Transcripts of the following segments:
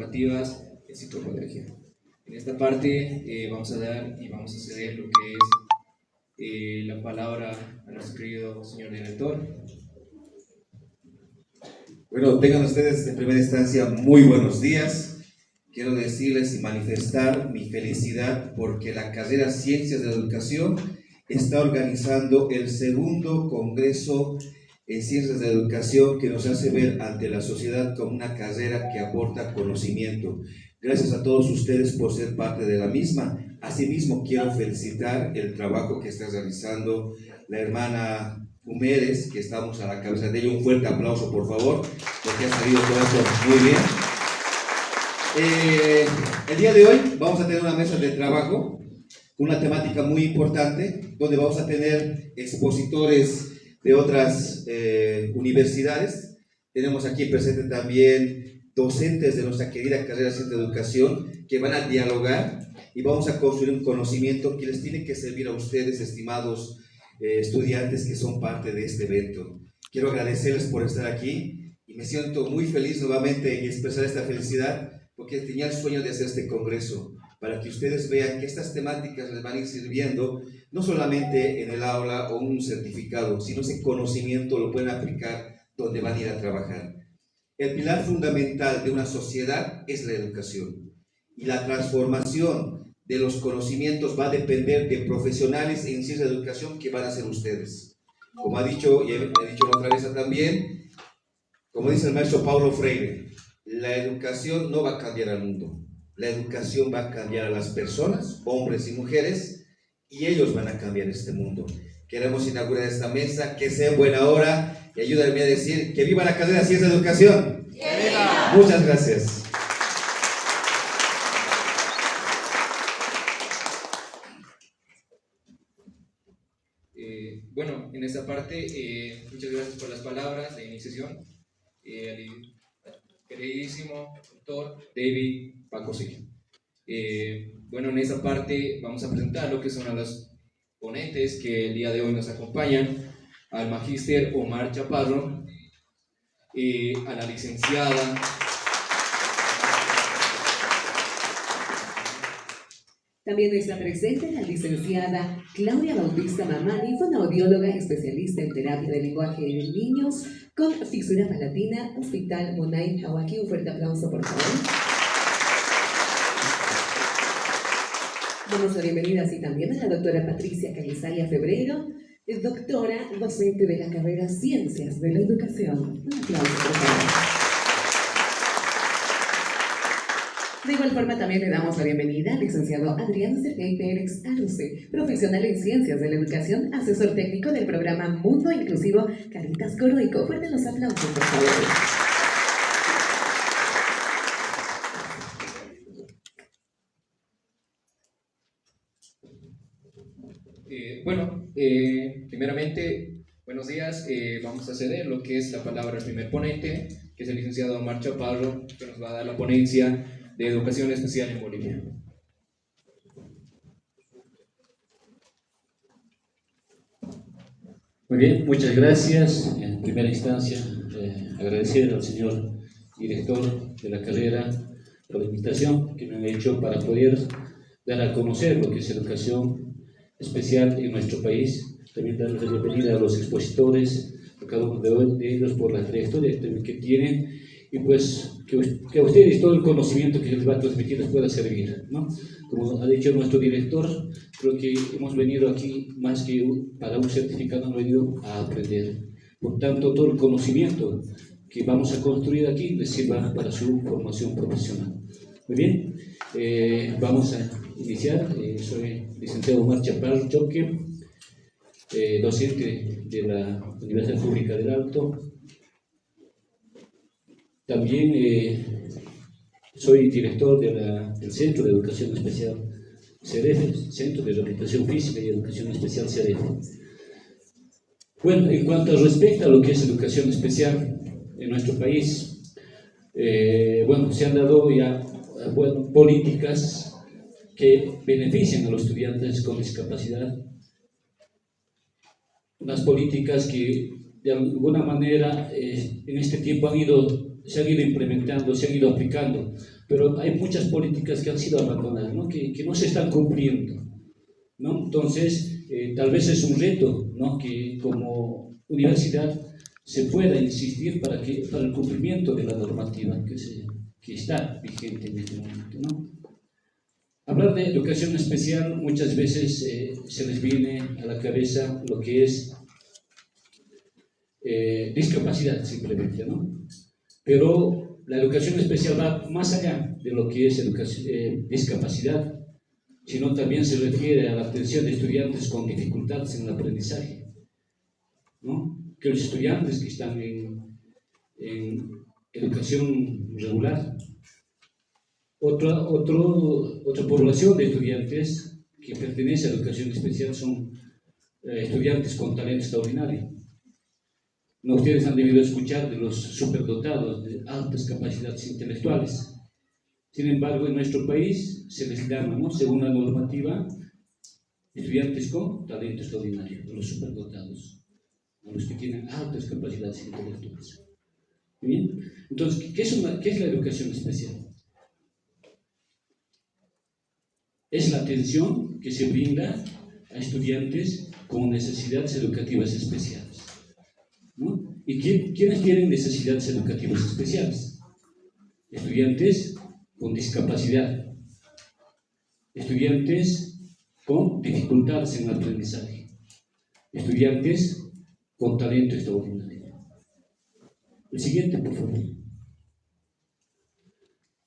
educativas en psicopedagogia. En esta parte vamos a dar y vamos a ceder lo que es la palabra a nuestro querido señor director. Bueno, tengan ustedes en primera instancia muy buenos días. Quiero decirles y manifestar mi felicidad porque la carrera Ciencias de la Educación está organizando el segundo Congreso en Ciencias de la Educación que nos hace ver ante la sociedad como una carrera que aporta conocimiento. Gracias a todos ustedes por ser parte de la misma. Asimismo, quiero felicitar el trabajo que está realizando la hermana Humedes, que estamos a la cabeza de ella. Un fuerte aplauso, por favor, porque ha salido todo esto muy bien. El día de hoy vamos a tener una mesa de trabajo, una temática muy importante, donde vamos a tener expositores de otras universidades. Tenemos aquí presente también docentes de nuestra querida carrera Ciencia de Educación que van a dialogar y vamos a construir un conocimiento que les tiene que servir a ustedes, estimados estudiantes que son parte de este evento. Quiero agradecerles por estar aquí y me siento muy feliz nuevamente en expresar esta felicidad porque tenía el sueño de hacer este congreso para que ustedes vean que estas temáticas les van a ir sirviendo no solamente en el aula o un certificado, sino ese conocimiento lo pueden aplicar donde van a ir a trabajar. El pilar fundamental de una sociedad es la educación y la transformación de los conocimientos va a depender de profesionales en ciencia de educación que van a ser ustedes. Como ha dicho, y he dicho la otra vez también, como dice el maestro Paulo Freire, la educación no va a cambiar al mundo, la educación va a cambiar a las personas, hombres y mujeres, y ellos van a cambiar este mundo. Queremos inaugurar esta mesa, que sea en buena hora, y ayúdenme a decir que viva la carrera Ciencia de Educación. ¡Viva! Muchas gracias. Bueno, en esta parte, muchas gracias por las palabras de iniciación. Al queridísimo doctor David Pacosí. Bueno, en esta parte vamos a presentar lo que son a los ponentes que el día de hoy nos acompañan: al magíster Omar Chaparro, a la licenciada también está presente la licenciada Claudia Bautista Mamani, fonoaudióloga especialista en terapia del lenguaje de niños con fisura palatina, Hospital Munay Hawaki. Un fuerte aplauso, por favor. Damos la bienvenida así también a la doctora Patricia Calizaya Febrero, doctora docente de la carrera Ciencias de la Educación. Un aplauso, por favor. De igual forma también le damos la bienvenida al licenciado Adrián Sergey Pérez Arce, profesional en Ciencias de la Educación, asesor técnico del programa Mundo Inclusivo Caritas Coroico. Fuertes los aplausos, por favor. Primeramente, buenos días. Vamos a ceder lo que es la palabra al primer ponente, que es el licenciado Omar Chaparro, que nos va a dar la ponencia de Educación Especial en Bolivia. Muy bien, muchas gracias. En primera instancia, agradecer al señor director de la carrera por la invitación que me han hecho para poder dar a conocer lo que es educación especial en nuestro país. También darles la bienvenida a los expositores, a cada uno de ellos por la trayectoria que tienen, y pues que a ustedes todo el conocimiento que les va a transmitir les pueda servir, ¿no? Como ha dicho nuestro director, creo que hemos venido aquí más que para un certificado, hemos venido a aprender. Por tanto, todo el conocimiento que vamos a construir aquí les sirva para su formación profesional. Muy bien, vamos a iniciar. Soy licenciado Omar Chaparro Choque, docente de la Universidad Pública del Alto. También soy director del Centro de Educación Especial CEREF, Centro de Rehabilitación Física y Educación Especial CEREF. Bueno, en cuanto respecta a lo que es educación especial en nuestro país, se han dado ya políticas que benefician a los estudiantes con discapacidad, unas políticas que de alguna manera en este tiempo se han ido implementando, se han ido aplicando pero hay muchas políticas que han sido abandonadas, ¿no? Que no se están cumpliendo, ¿no? Entonces, tal vez es un reto, ¿no? Que como universidad se pueda insistir para el cumplimiento de la normativa que está vigente en este momento, ¿no? Hablar de educación especial muchas veces se les viene a la cabeza lo que es discapacidad simplemente, ¿no? Pero la educación especial va más allá de lo que es discapacidad, sino también se refiere a la atención de estudiantes con dificultades en el aprendizaje, ¿no? Que los estudiantes que están en educación regular. Otra población de estudiantes que pertenece a educación especial son estudiantes con talento extraordinario. No, ustedes han debido escuchar de los superdotados de altas capacidades intelectuales. Sin embargo, en nuestro país se les llama, ¿no? Según la normativa, estudiantes con talento extraordinario, los superdotados, a los que tienen altas capacidades intelectuales. ¿Bien? Entonces, ¿qué es la educación especial? Es la atención que se brinda a estudiantes con necesidades educativas especiales, ¿no? ¿Y quiénes tienen necesidades educativas especiales? Estudiantes con discapacidad, estudiantes con dificultades en el aprendizaje, estudiantes con talento extraordinario. El siguiente, por favor.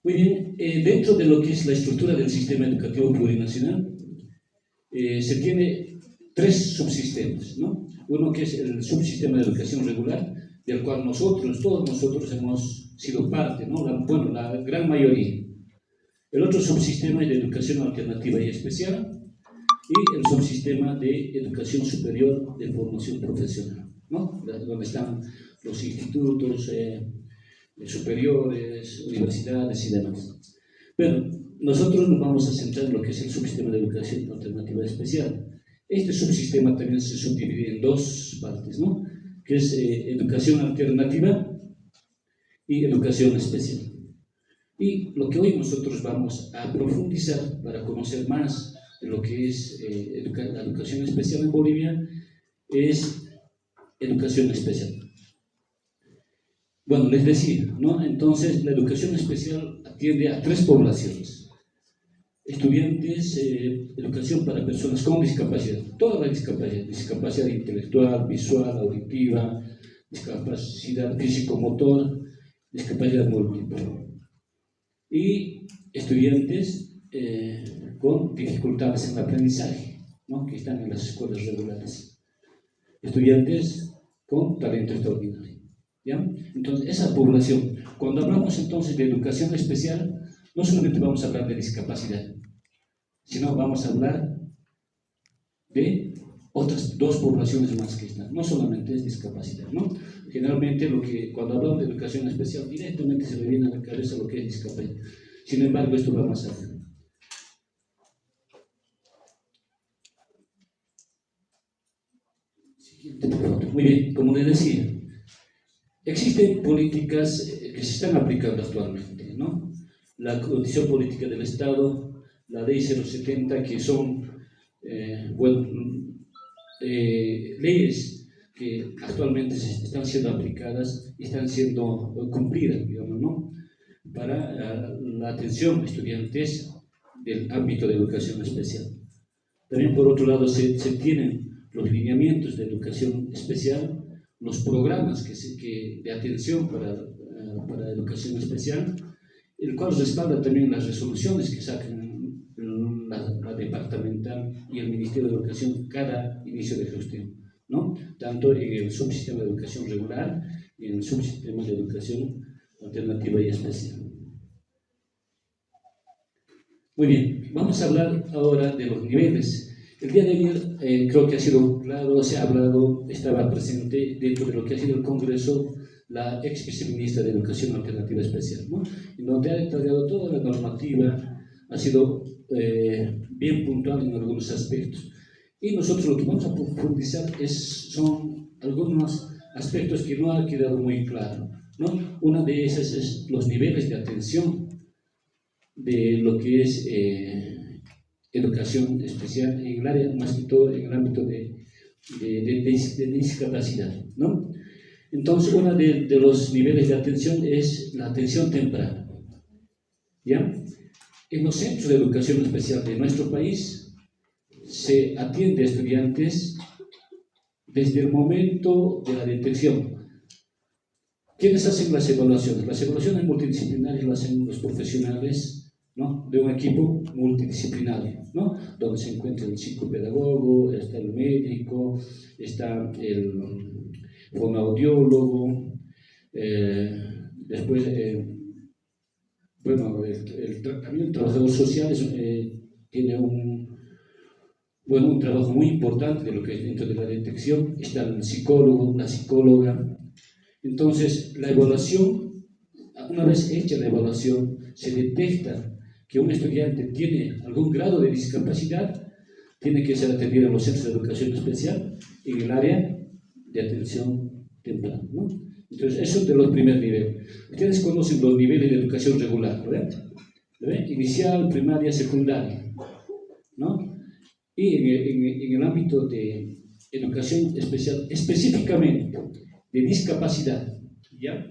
Muy bien, dentro de lo que es la estructura del sistema educativo plurinacional, se tiene tres subsistemas, ¿no? Uno que es el subsistema de educación regular, del cual todos nosotros hemos sido parte, ¿no? La gran mayoría. El otro subsistema es de educación alternativa y especial, y el subsistema de educación superior de formación profesional, ¿no? Donde están los institutos superiores, universidades y demás. Pero nosotros nos vamos a centrar en lo que es el subsistema de educación alternativa especial. Este subsistema también se subdivide en dos partes, ¿no? Que es educación alternativa y educación especial. Y lo que hoy nosotros vamos a profundizar para conocer más de lo que es la educación especial en Bolivia es educación especial. Bueno, les decía, ¿no? Entonces, la educación especial atiende a tres poblaciones. Estudiantes, educación para personas con discapacidad, toda la discapacidad intelectual, visual, auditiva, discapacidad físico-motor, discapacidad múltiple. Y estudiantes con dificultades en el aprendizaje, ¿no? Que están en las escuelas regulares. Estudiantes con talento extraordinario. ¿Ya? Entonces, esa población, cuando hablamos entonces de educación especial, no solamente vamos a hablar de discapacidad, sino vamos a hablar de otras dos poblaciones más que están. No solamente es discapacidad, ¿no? Generalmente cuando hablamos de educación especial, directamente se le viene a la cabeza lo que es discapacidad. Sin embargo, esto va más allá. Siguiente, por favor. Muy bien, como les decía, existen políticas que se están aplicando actualmente, ¿no? La condición política del Estado, la Ley 070, que son leyes que actualmente están siendo aplicadas y están siendo cumplidas, digamos, ¿no? Para la atención a estudiantes del ámbito de educación especial. También, por otro lado, se tienen los lineamientos de educación especial, los programas de atención para educación especial, el cual respalda también las resoluciones que sacan la departamental y el Ministerio de Educación cada inicio de gestión, ¿no? Tanto en el subsistema de educación regular y en el subsistema de educación alternativa y especial. Muy bien, vamos a hablar ahora de los niveles. El día de ayer creo que ha sido claro, se ha hablado, estaba presente dentro de lo que ha sido el Congreso la ex viceministra de Educación Alternativa Especial, ¿no? En donde ha detallado toda la normativa, ha sido bien puntual en algunos aspectos. Y nosotros lo que vamos a profundizar son algunos aspectos que no han quedado muy claros, ¿no? Una de esas es los niveles de atención de lo que es educación especial en el área, más que todo en el ámbito de discapacidad, ¿no? Entonces, uno de los niveles de atención es la atención temprana, ¿ya? En los centros de educación especial de nuestro país se atiende a estudiantes desde el momento de la detección. ¿Quiénes hacen las evaluaciones? Las evaluaciones multidisciplinarias las hacen los profesionales, ¿no?, de un equipo multidisciplinario, ¿no?, donde se encuentra el psicopedagogo, está el médico, está el fonoaudiólogo, después, bueno, también el trabajador social tiene un trabajo muy importante de lo que es dentro de la detección, está el psicólogo, la psicóloga. Entonces, la evaluación, una vez hecha la evaluación, se detecta que un estudiante tiene algún grado de discapacidad, tiene que ser atendido en los centros de educación especial en el área de atención temprana, ¿no? Entonces, eso es de los primeros niveles. Ustedes conocen los niveles de educación regular, ¿verdad? Inicial, primaria, secundaria, ¿no? Y en el ámbito de educación especial, específicamente de discapacidad, ¿ya?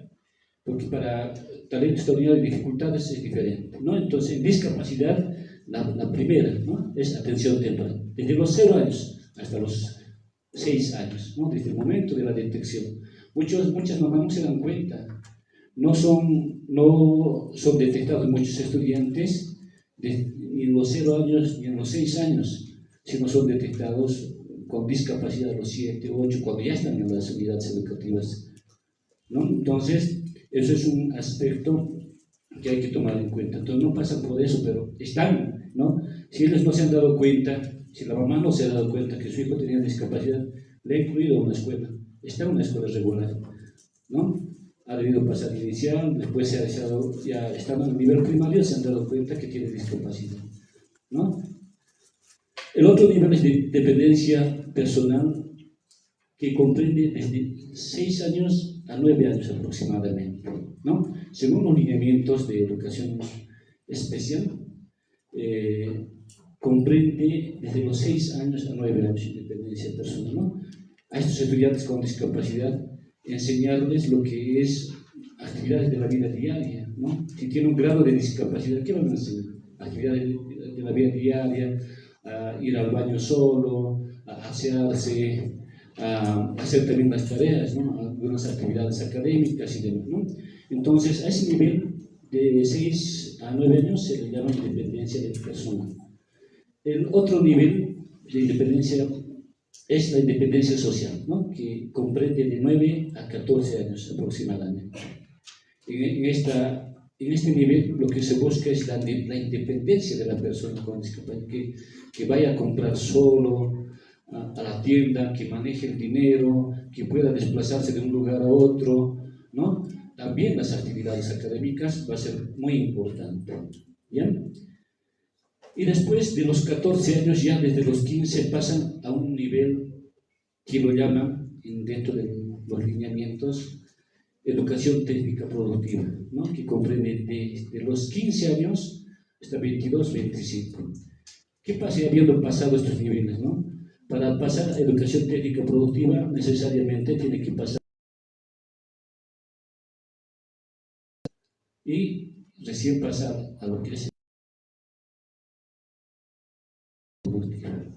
Porque para talento extraordinario y dificultades es diferente, ¿no? Entonces, en discapacidad, la primera, ¿no?, es atención temprana, desde los 0 años hasta los 6 años, ¿no?, desde el momento de la detección. Muchas mamás no se dan cuenta, no son detectados muchos estudiantes ni en los 0 años ni en los 6 años, sino son detectados con discapacidad a los 7, 8, cuando ya están en las unidades educativas, ¿no? Entonces, eso es un aspecto que hay que tomar en cuenta. Entonces, no pasan por eso, pero están, ¿no? Si ellos no se han dado cuenta, si la mamá no se ha dado cuenta que su hijo tenía discapacidad, le ha incluido a una escuela, está en una escuela regular, ¿no? Ha debido pasar inicial, después ya estando en el nivel primario, se han dado cuenta que tiene discapacidad, ¿no? El otro nivel es de dependencia personal, que comprende desde 6 años a 9 años aproximadamente, ¿no? Según los lineamientos de educación especial, comprende desde los 6 años a 9 años de dependencia personal, ¿no? A estos estudiantes con discapacidad, enseñarles lo que es actividades de la vida diaria, ¿no? Si tiene un grado de discapacidad, ¿qué van a enseñar? Actividades de la vida diaria, a ir al baño solo, a asearse, a hacer también las tareas, ¿no?, algunas actividades académicas y demás, ¿no? Entonces, a ese nivel de 6 a 9 años se le llama independencia de persona. El otro nivel de independencia es la independencia social, ¿no?, que comprende de 9 a 14 años aproximadamente. En este nivel lo que se busca es la independencia de la persona con discapacidad, que vaya a comprar solo a la tienda, que maneje el dinero, que pueda desplazarse de un lugar a otro, ¿no? También las actividades académicas va a ser muy importante, ¿ya? Y después de los 14 años, ya desde los 15, pasan a un nivel que lo llaman, dentro de los lineamientos, educación técnica productiva, ¿no?, que comprende desde los 15 años hasta 22, 25. ¿Qué pasa habiendo pasado estos niveles, no? Para pasar a educación técnica productiva, necesariamente tiene que pasar y recién pasar a lo que es productiva.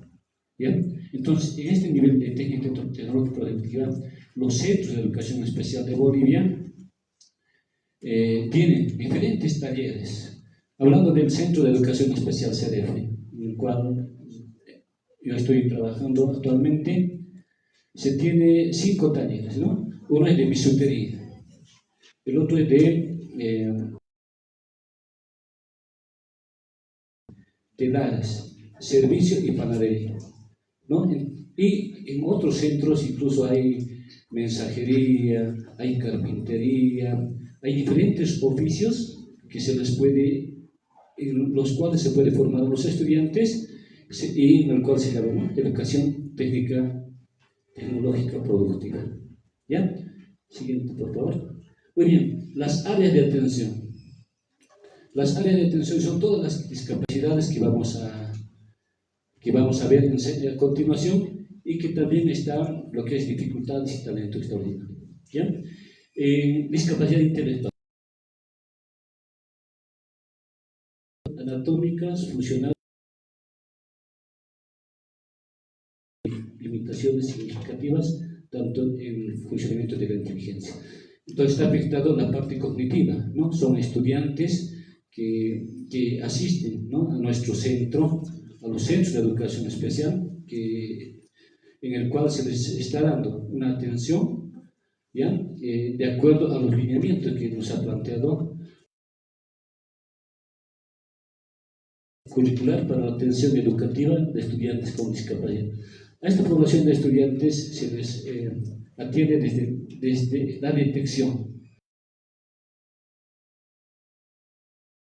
¿Bien? Entonces, en este nivel de técnica tecnológica productiva, los centros de educación especial de Bolivia tienen diferentes talleres. Hablando del Centro de Educación Especial CDF, en el cual yo estoy trabajando actualmente, se tiene 5 talleres, ¿no? Uno es de bisutería, el otro es de telares, servicio y panadería, ¿no? Y en otros centros incluso hay mensajería, hay carpintería, hay diferentes oficios que se les puede, en los cuales se puede formar a los estudiantes, y en el cual se llama, ¿no?, educación técnica tecnológica productiva. ¿Ya? Siguiente, por favor. Muy bien, las áreas de atención. Las áreas de atención son todas las discapacidades que vamos a ver a continuación y que también están lo que es dificultades y talento extraordinario. ¿Ya? Discapacidad intelectual, anatómicas, funcionales, limitaciones significativas tanto en el funcionamiento de la inteligencia. Entonces está afectado la parte cognitiva, ¿no? Son estudiantes que asisten, ¿no?, a nuestro centro, a los centros de educación especial, en el cual se les está dando una atención, ¿ya?, de acuerdo a los lineamientos que nos ha planteado curricular para la atención educativa de estudiantes con discapacidad. A esta población de estudiantes se les atiende desde la detección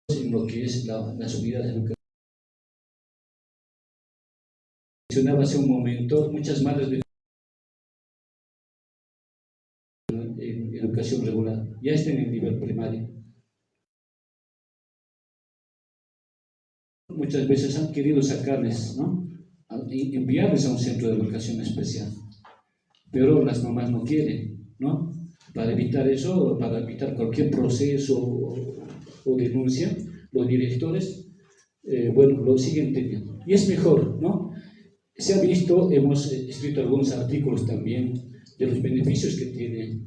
en lo que es las unidades educativas. Mencionaba hace un momento, muchas madres de en educación regular ya están en el nivel primario. Muchas veces han querido sacarles, ¿no?, enviarles a un centro de educación especial, pero las mamás no quieren, ¿no? Para evitar eso, para evitar cualquier proceso o denuncia, los directores, bueno, lo siguen teniendo. Y es mejor, ¿no? Se ha visto, hemos escrito algunos artículos también de los beneficios que tiene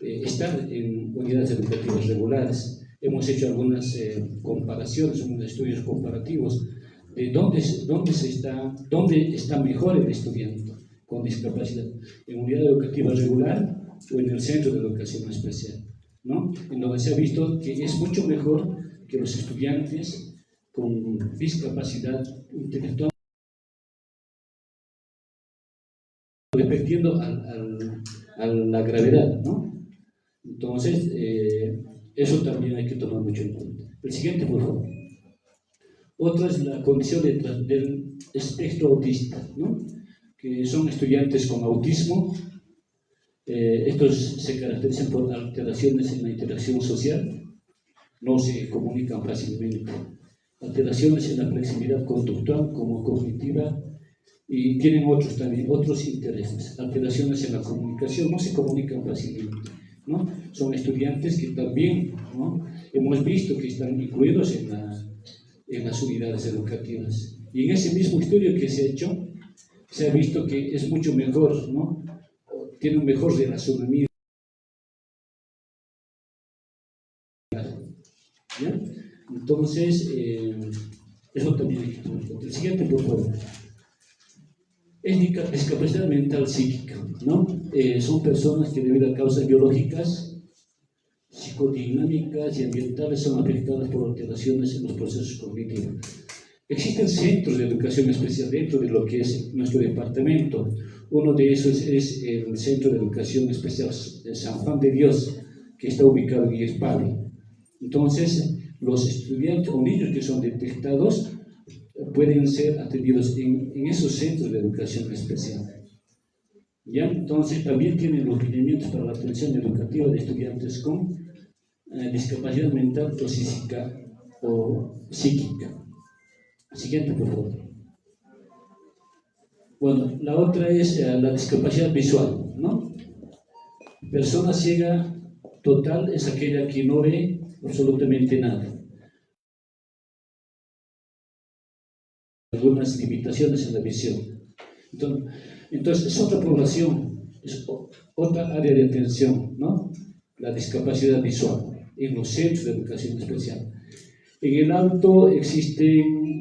estar en unidades educativas regulares. Hemos hecho algunas comparaciones, unos estudios comparativos de dónde está mejor el estudiante con discapacidad, en unidad educativa regular o en el centro de educación especial, ¿no? En donde se ha visto que es mucho mejor que los estudiantes con discapacidad intelectual, dependiendo a la gravedad, ¿no? Entonces, eso también hay que tomar mucho en cuenta. El siguiente, por favor. Otra es la condición del espectro autista, ¿no?, que son estudiantes con autismo. Estos se caracterizan por alteraciones en la interacción social, no se comunican fácilmente, alteraciones en la flexibilidad conductual como cognitiva, y tienen otros intereses, alteraciones en la comunicación, no se comunican fácilmente, ¿no? Son estudiantes que también, ¿no?, hemos visto que están incluidos en las unidades educativas. Y en ese mismo estudio que se ha hecho, se ha visto que es mucho mejor, ¿no?, tiene un mejor relacionamiento. ¿Ya? Entonces, eso también hay que tomar en cuenta. El siguiente, por favor. Es discapacidad mental psíquica, ¿no? Son personas que debido a causas biológicas, psicodinámicas y ambientales son afectadas por alteraciones en los procesos cognitivos. Existen centros de educación especial dentro de lo que es nuestro departamento. Uno de esos es el Centro de Educación Especial de San Juan de Dios, que está ubicado en Irpali. Entonces, los estudiantes o niños que son detectados pueden ser atendidos en esos centros de educación especial. ¿Ya? Entonces, también tienen los lineamientos para la atención educativa de estudiantes con discapacidad mental o física o psíquica. Siguiente, por favor. Bueno, la otra es la discapacidad visual, ¿no? Persona ciega total es aquella que no ve absolutamente nada. Algunas limitaciones en la visión. Entonces es otra población, es otra área de atención, ¿no? La discapacidad visual en los centros de educación especial. En el Alto existen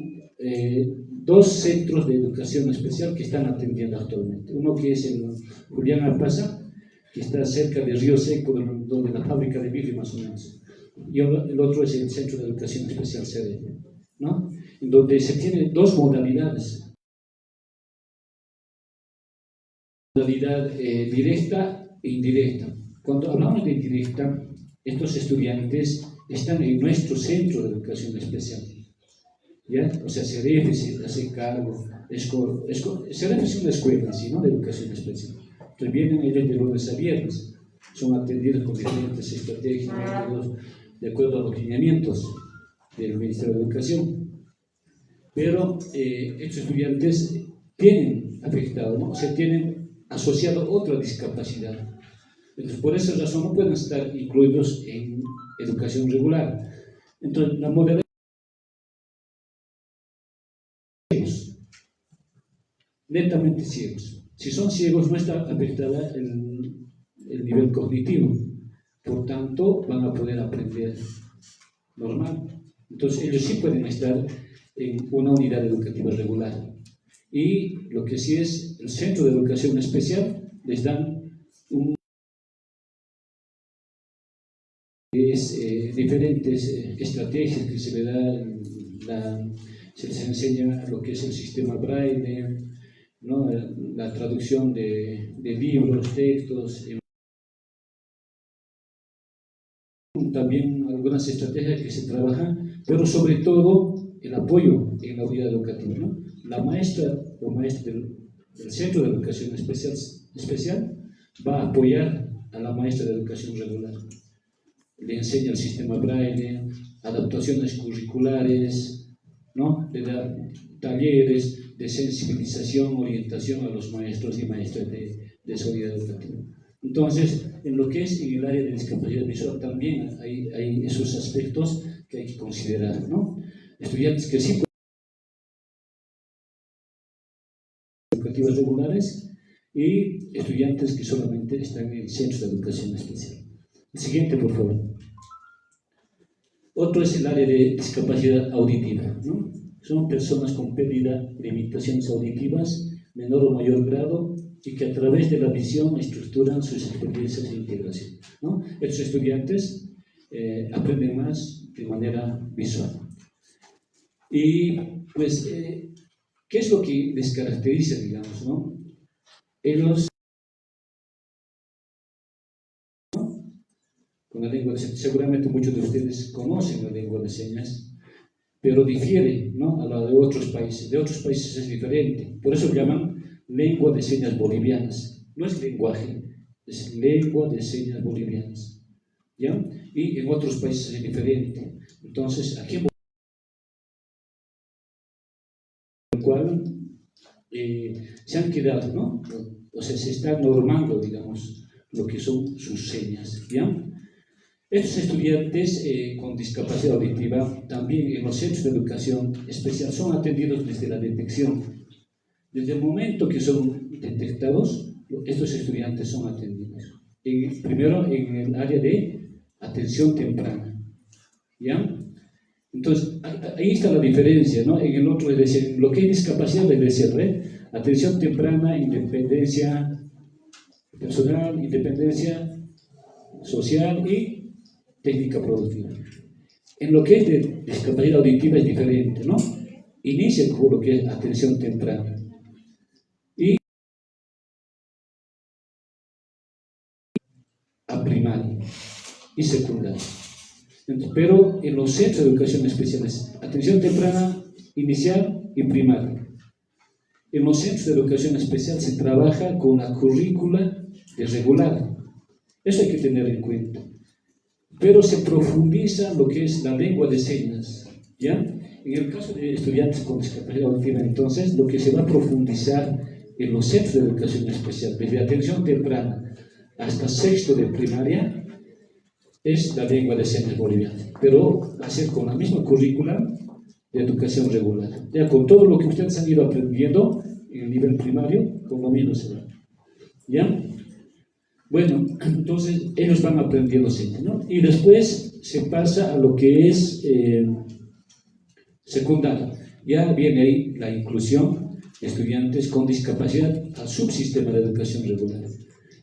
dos centros de educación especial que están atendiendo actualmente. Uno que es el Julián Alpaza, que está cerca de Río Seco, donde la fábrica de vidrio más o menos. Y el otro es el Centro de Educación Especial CD, ¿no?, en donde se tienen dos modalidades. Modalidad directa e indirecta. Cuando hablamos de directa, estos estudiantes están en nuestro Centro de Educación Especial. ¿Ya? O sea, CEREF se hace cargo, CEREF es una escuela, ¿sí?, ¿no?, de educación especial. Entonces vienen ellos de lunes a viernes, son atendidos con diferentes estrategias, métodos, de acuerdo a los lineamientos. del Ministerio de Educación. Pero estos estudiantes tienen afectado, ¿no? O sea, tienen asociado otra discapacidad. Entonces, por esa razón no pueden estar incluidos en educación regular. Entonces, la modalidad netamente ciegos. Si son ciegos, no está afectada el nivel cognitivo. Por tanto, van a poder aprender normal. Entonces, ellos sí pueden estar en una unidad educativa regular. Y lo que sí es, el centro de educación especial les dan diferentes estrategias que se le da, se les enseña lo que es el sistema Braille, ¿no? La traducción de libros, textos, también algunas estrategias que se trabajan, pero sobre todo el apoyo en la unidad educativa, ¿no? La maestra o maestro del centro de educación especial va a apoyar a la maestra de educación regular. Le enseña el sistema Braille, adaptaciones curriculares, ¿no? Le da talleres de sensibilización, orientación a los maestros y maestras de su unidad educativa. Entonces, en lo que es en el área de discapacidad visual también hay esos aspectos que hay que considerar, ¿no? Estudiantes que sí pueden educativas regulares y estudiantes que solamente están en centros de educación especial. El siguiente, por favor. Otro es el área de discapacidad auditiva, ¿no? Son personas con pérdida de limitaciones auditivas, menor o mayor grado, y que a través de la visión estructuran sus experiencias de integración, ¿no? Estos estudiantes aprenden más de manera visual. Y pues, ¿qué es lo que les caracteriza, digamos, no? Ellos, ¿no? Con la lengua de señas, seguramente muchos de ustedes conocen la lengua de señas, pero difiere, ¿no? A la de otros países. De otros países es diferente. Por eso llaman lengua de señas bolivianas. No es lenguaje, es lengua de señas bolivianas, ¿ya? Y en otros países es diferente. Entonces, aquí en el cual se han quedado, ¿no? O sea, se está normando, digamos, lo que son sus señas, ¿ya? Estos estudiantes con discapacidad auditiva también en los centros de educación especial son atendidos desde la detección. Desde el momento que son detectados, estos estudiantes son atendidos. Primero en el área de atención temprana, ¿ya? Entonces, ahí está la diferencia, ¿no? En el otro, es decir, lo que es discapacidad es decir, atención temprana, independencia personal, independencia social y técnica productiva. En lo que es de discapacidad auditiva es diferente, ¿no? Inicia con lo que es atención temprana y a primaria y secundaria. Pero en los centros de educación especiales, atención temprana, inicial y primaria. En los centros de educación especial se trabaja con la currícula de regular. Eso hay que tener en cuenta. Pero se profundiza lo que es la lengua de señas, ¿ya? En el caso de estudiantes con discapacidad auditiva, entonces, lo que se va a profundizar en los centros de educación especial, desde atención temprana hasta sexto de primaria, es la lengua de señas boliviana, pero va a ser con la misma currícula de educación regular, ya con todo lo que ustedes han ido aprendiendo en el nivel primario, con lo mismo se va, ¿ya? Bueno, entonces ellos van aprendiendo señas, ¿no? Y después se pasa a lo que es secundario. Ya viene ahí la inclusión de estudiantes con discapacidad al subsistema de educación regular.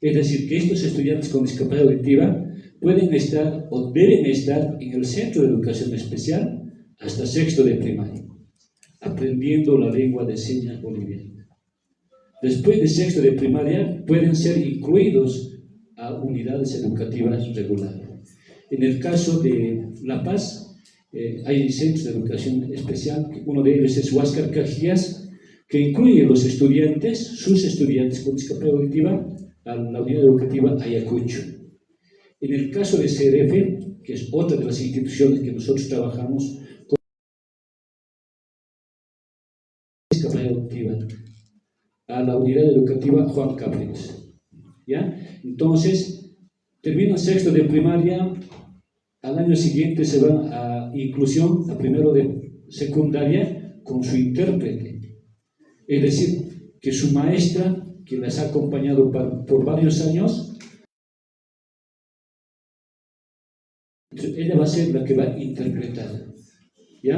Es decir, que estos estudiantes con discapacidad auditiva pueden estar o deben estar en el centro de educación especial hasta sexto de primaria, aprendiendo la lengua de señas boliviana. Después de sexto de primaria pueden ser incluidos a unidades educativas regulares. En el caso de La Paz, hay centros de educación especial, uno de ellos es Huáscar Cajías, que incluye los estudiantes, sus estudiantes con discapacidad auditiva, a la unidad educativa Ayacucho. En el caso de CRF, que es otra de las instituciones que nosotros trabajamos, discapacidad auditiva a la unidad educativa Juan Capriles. ¿Ya? Entonces, terminan sexto de primaria, al año siguiente se van a inclusión, a primero de secundaria, con su intérprete. Es decir, que su maestra, que las ha acompañado por varios años, ella va a ser la que va a interpretar. ¿Ya?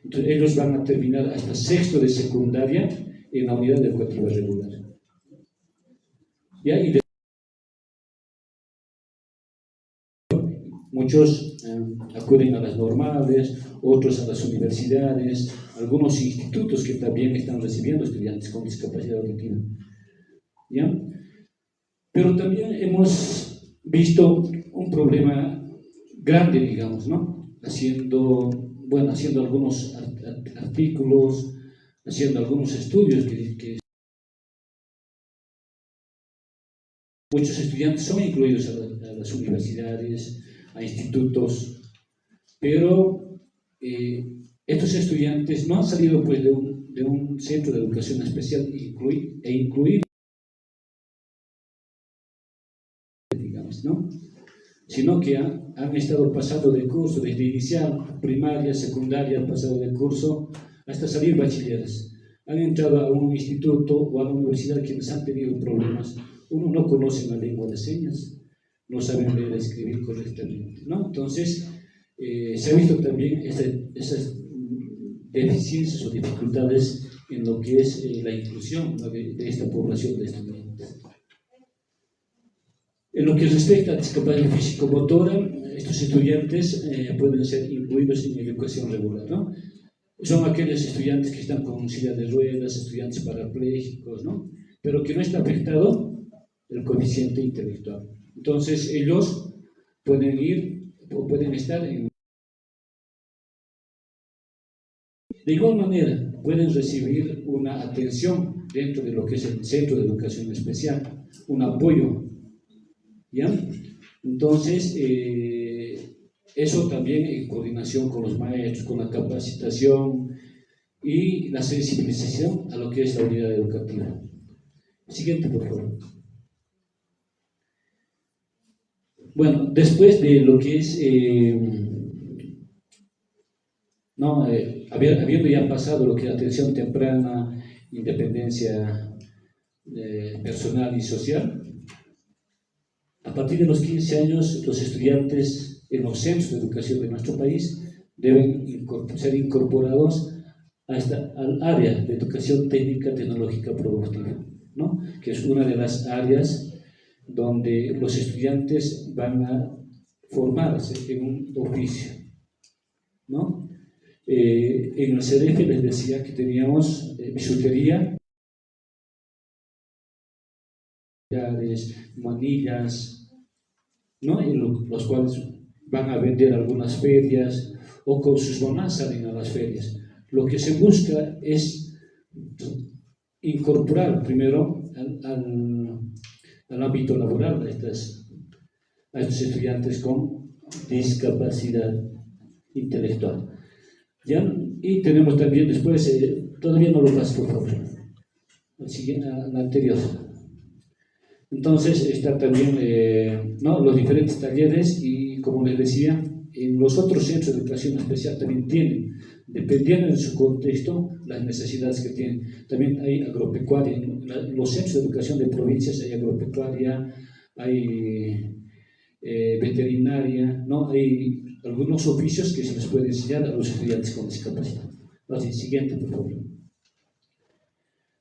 Entonces, ellos van a terminar hasta sexto de secundaria en la unidad educativa regular. ¿Ya? Y muchos acuden a las normales, otros a las universidades, algunos institutos que también están recibiendo estudiantes con discapacidad auditiva. ¿Ya? Pero también hemos visto un problema grande, digamos, ¿no? Haciendo algunos artículos, haciendo algunos estudios que muchos estudiantes son incluidos a las universidades, a institutos, pero estos estudiantes no han salido pues, de un centro de educación especial incluido, digamos, ¿no? Sino que han estado pasando de curso desde inicial, primaria, secundaria, han pasado de curso hasta salir bachilleres. Han entrado a un instituto o a una universidad quienes han tenido problemas. Uno no conoce la lengua de señas, no saben leer y escribir correctamente, ¿no? Entonces, se ha visto también esas deficiencias o dificultades en lo que es la inclusión, ¿no? de esta población de estudiantes. En lo que respecta a discapacidad físico-motora, estos estudiantes pueden ser incluidos en educación regular, ¿no? Son aquellos estudiantes que están con silla de ruedas, estudiantes parapléjicos, ¿no? Pero que no está afectado el coeficiente intelectual. Entonces, ellos pueden ir o pueden estar en... De igual manera, pueden recibir una atención dentro de lo que es el Centro de Educación Especial, un apoyo, ¿ya? Entonces, eso también en coordinación con los maestros, con la capacitación y la sensibilización a lo que es la unidad educativa. Siguiente, por favor. Bueno, después de lo que es, habiendo ya pasado lo que es atención temprana, independencia personal y social, a partir de los 15 años, los estudiantes en los centros de educación de nuestro país deben ser incorporados al área de educación técnica, tecnológica, productiva, ¿no? Que es una de las áreas donde los estudiantes van a formarse en un oficio, ¿no? En el CDF les decía que teníamos bisutería, manillas, ¿no? En los cuales van a vender algunas ferias o con sus mamás salen a las ferias. Lo que se busca es incorporar primero al ámbito laboral a estos estudiantes con discapacidad intelectual. ¿Ya? Y tenemos también después, todavía no lo paso por favor, al anterior. Entonces está también los diferentes talleres y, como les decía, en los otros centros de educación especial también tienen, dependiendo de su contexto, las necesidades que tienen. También hay agropecuaria, en los centros de educación de provincias hay agropecuaria, hay veterinaria, ¿no? Hay algunos oficios que se les puede enseñar a los estudiantes con discapacidad. Así, siguiente, por favor.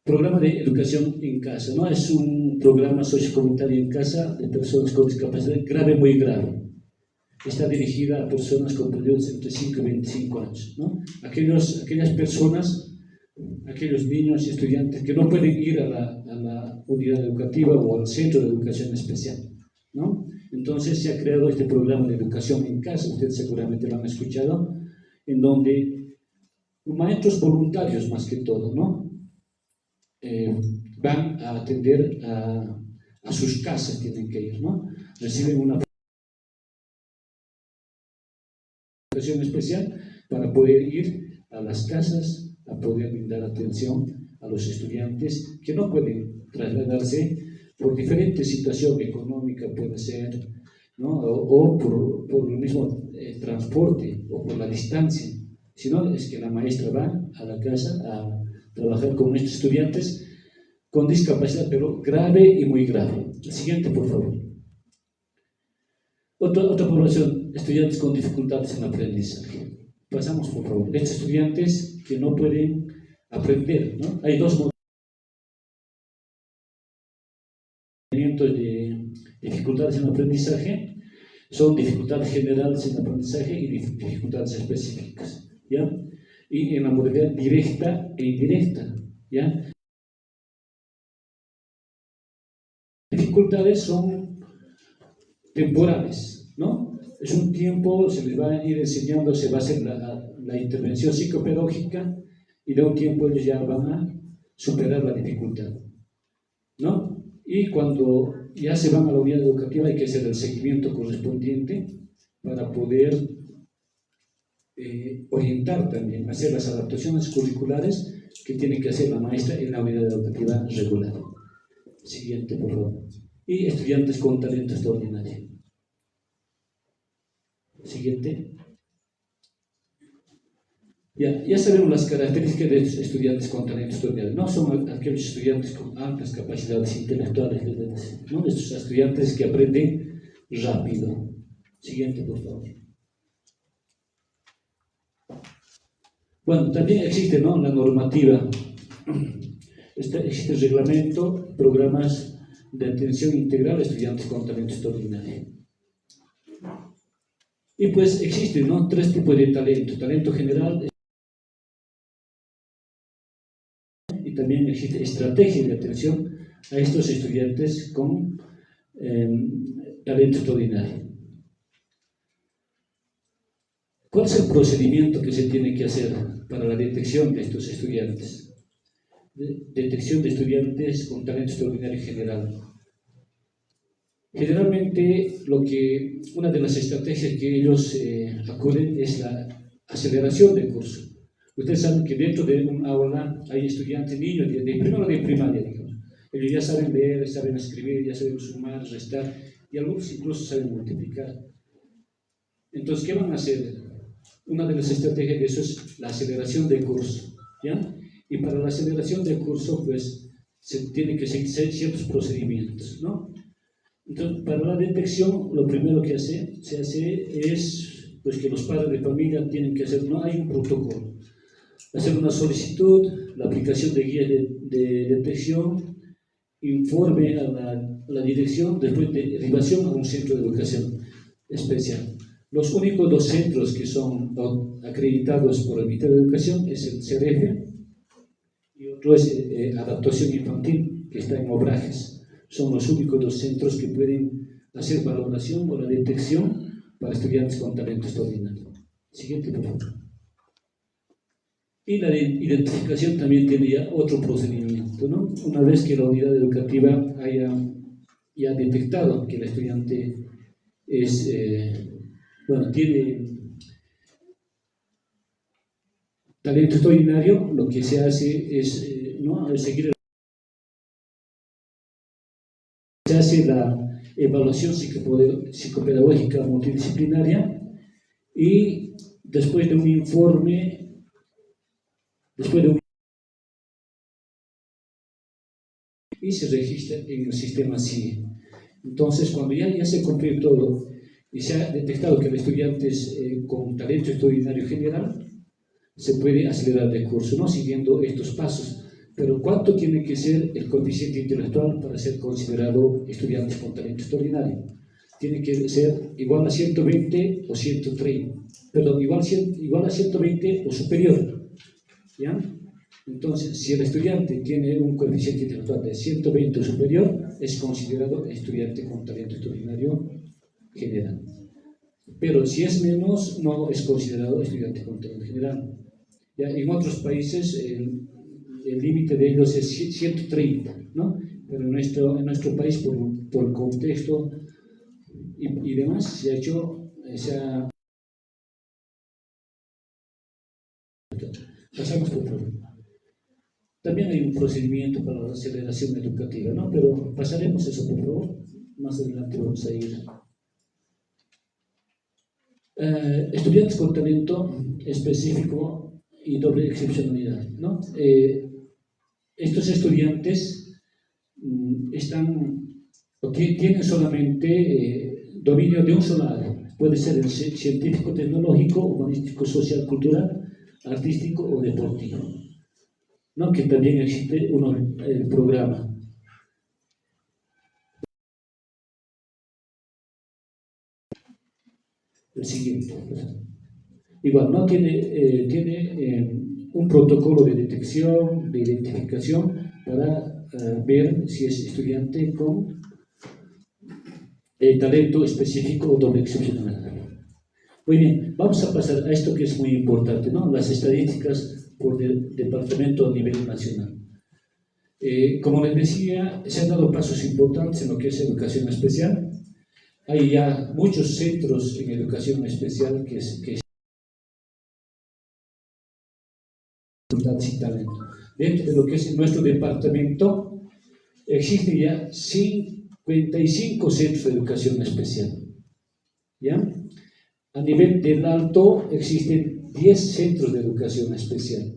Programa de educación en casa, ¿no? Es un programa sociocomunitario en casa de personas con discapacidad grave, muy grave. Está dirigida a personas con periodos entre 5 y 25 años, ¿no? Aquellas personas, aquellos niños y estudiantes que no pueden ir a la unidad educativa o al centro de educación especial, ¿no? Entonces se ha creado este programa de educación en casa, ustedes seguramente lo han escuchado, en donde maestros voluntarios más que todo, ¿no? Van a atender a sus casas, tienen que ir, ¿no? Reciben una educación especial para poder ir a las casas a poder brindar atención a los estudiantes que no pueden trasladarse por diferentes situaciones económicas, puede ser, ¿no? o por el mismo transporte o por la distancia, sino es que la maestra va a la casa a trabajar con estos estudiantes con discapacidad, pero grave y muy grave. El siguiente, por favor. Otra población, estudiantes con dificultades en aprendizaje. Pasamos, por favor. Estos estudiantes que no pueden aprender, ¿no? Hay dos movimientos de dificultades en aprendizaje. Son dificultades generales en aprendizaje y dificultades específicas, ¿ya? Y en la modalidad directa e indirecta, ¿ya? Dificultades son temporales, ¿no? Es un tiempo, se les va a ir enseñando, se va a hacer la intervención psicopedagógica y de un tiempo ellos ya van a superar la dificultad, ¿no? Y cuando ya se van a la unidad educativa hay que hacer el seguimiento correspondiente para poder orientar también, hacer las adaptaciones curriculares que tiene que hacer la maestra en la unidad educativa regular. Siguiente, por favor. Y estudiantes con talento extraordinario. Siguiente. Ya sabemos las características de estos estudiantes con talento extraordinario. No son aquellos estudiantes con altas capacidades intelectuales, ¿no? Estos estudiantes que aprenden rápido. Siguiente, por favor. Bueno, también existe, ¿no?, la normativa. Existe el reglamento, programas de atención integral a estudiantes con talento extraordinario. Y pues existen, ¿no?, tres tipos de talento. Talento general, y también existe estrategia de atención a estos estudiantes con talento extraordinario. ¿Cuál es el procedimiento que se tiene que hacer para la detección de estos estudiantes? Detección de estudiantes con talento extraordinario general. Generalmente, una de las estrategias que ellos acuden es la aceleración del curso. Ustedes saben que dentro de un aula hay estudiantes, niños de primero de primaria, digamos. Ellos ya saben leer, saben escribir, ya saben sumar, restar, y algunos incluso saben multiplicar. Entonces, ¿qué van a hacer? Una de las estrategias de eso es la aceleración del curso, ¿ya? Y para la aceleración del curso, pues, se tienen que seguir ciertos procedimientos, ¿no? Entonces, para la detección, lo primero que se hace es, pues, que los padres de familia tienen que hacer, no hay un protocolo, hacer una solicitud, la aplicación de guías de detección, informe a la dirección, después de derivación a un centro de educación especial. Los únicos dos centros que son acreditados por el Ministerio de Educación es el CRF y otro es Adaptación Infantil, que está en Obrajes. Son los únicos dos centros que pueden hacer valoración o la detección para estudiantes con talento extraordinario. Siguiente, por favor. Y la identificación también tiene ya otro procedimiento, ¿no? Una vez que la unidad educativa haya ya detectado que el estudiante es, tiene talento extraordinario, lo que se hace es se hace la evaluación psicopedagógica multidisciplinaria y después de un informe, y se registra en el sistema CIE. Entonces, cuando ya se cumplió todo y se ha detectado que el estudiante es con talento extraordinario general, se puede acelerar el curso, ¿no?, siguiendo estos pasos. Pero ¿cuánto tiene que ser el coeficiente intelectual para ser considerado estudiante con talento extraordinario? Tiene que ser igual a 120 o 130, perdón, igual a 120 o superior, ¿ya? Entonces, si el estudiante tiene un coeficiente intelectual de 120 o superior, es considerado estudiante con talento extraordinario general. Pero si es menos, no es considerado estudiante con talento general. ¿Ya? En otros países, el límite de ellos es 130, ¿no? Pero en nuestro país, por contexto y demás, se ha hecho... Pasamos, por favor. También hay un procedimiento para la aceleración educativa, ¿no? Pero pasaremos eso, por favor. Más adelante vamos a ir. Estudiantes con talento específico y doble excepcionalidad, ¿no? Estos estudiantes tienen solamente dominio de un solo área. Puede ser el científico, tecnológico, humanístico, social, cultural, artístico o deportivo, ¿no? Que también existe el programa. El siguiente. Igual, ¿no? Tiene un protocolo de detección, de identificación para ver si es estudiante con talento específico o doble excepcionalidad. Muy bien, vamos a pasar a esto que es muy importante, ¿no? Las estadísticas por departamento a nivel nacional. Como les decía, se han dado pasos importantes en lo que es educación especial. Hay ya muchos centros en educación especial que y talento. Dentro de lo que es nuestro departamento existen ya 55 centros de educación especial. ¿Ya? A nivel del Alto existen 10 centros de educación especial.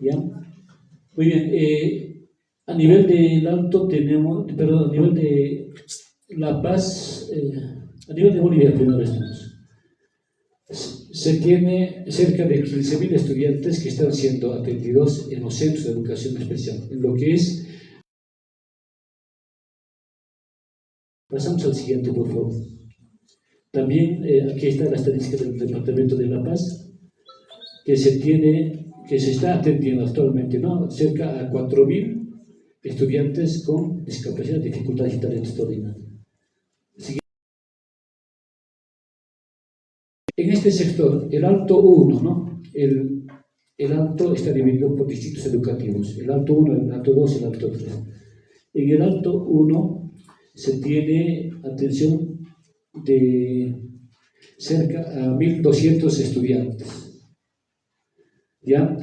¿Ya? Muy bien. A nivel del Alto tenemos, perdón, a nivel de La Paz, a nivel de Bolivia primero estamos. Se tiene cerca de 15.000 estudiantes que están siendo atendidos en los centros de educación especial, en lo que es... Pasamos al siguiente, por favor. También aquí está la estadística del Departamento de La Paz, que se está atendiendo actualmente, ¿no? Cerca a 4.000 estudiantes con discapacidad, dificultades y talento extraordinario. En este sector, el Alto 1, ¿no? El Alto está dividido por distritos educativos, el Alto 1, el Alto 2 y el Alto 3. En el Alto 1 se tiene atención de cerca a 1.200 estudiantes, ¿ya?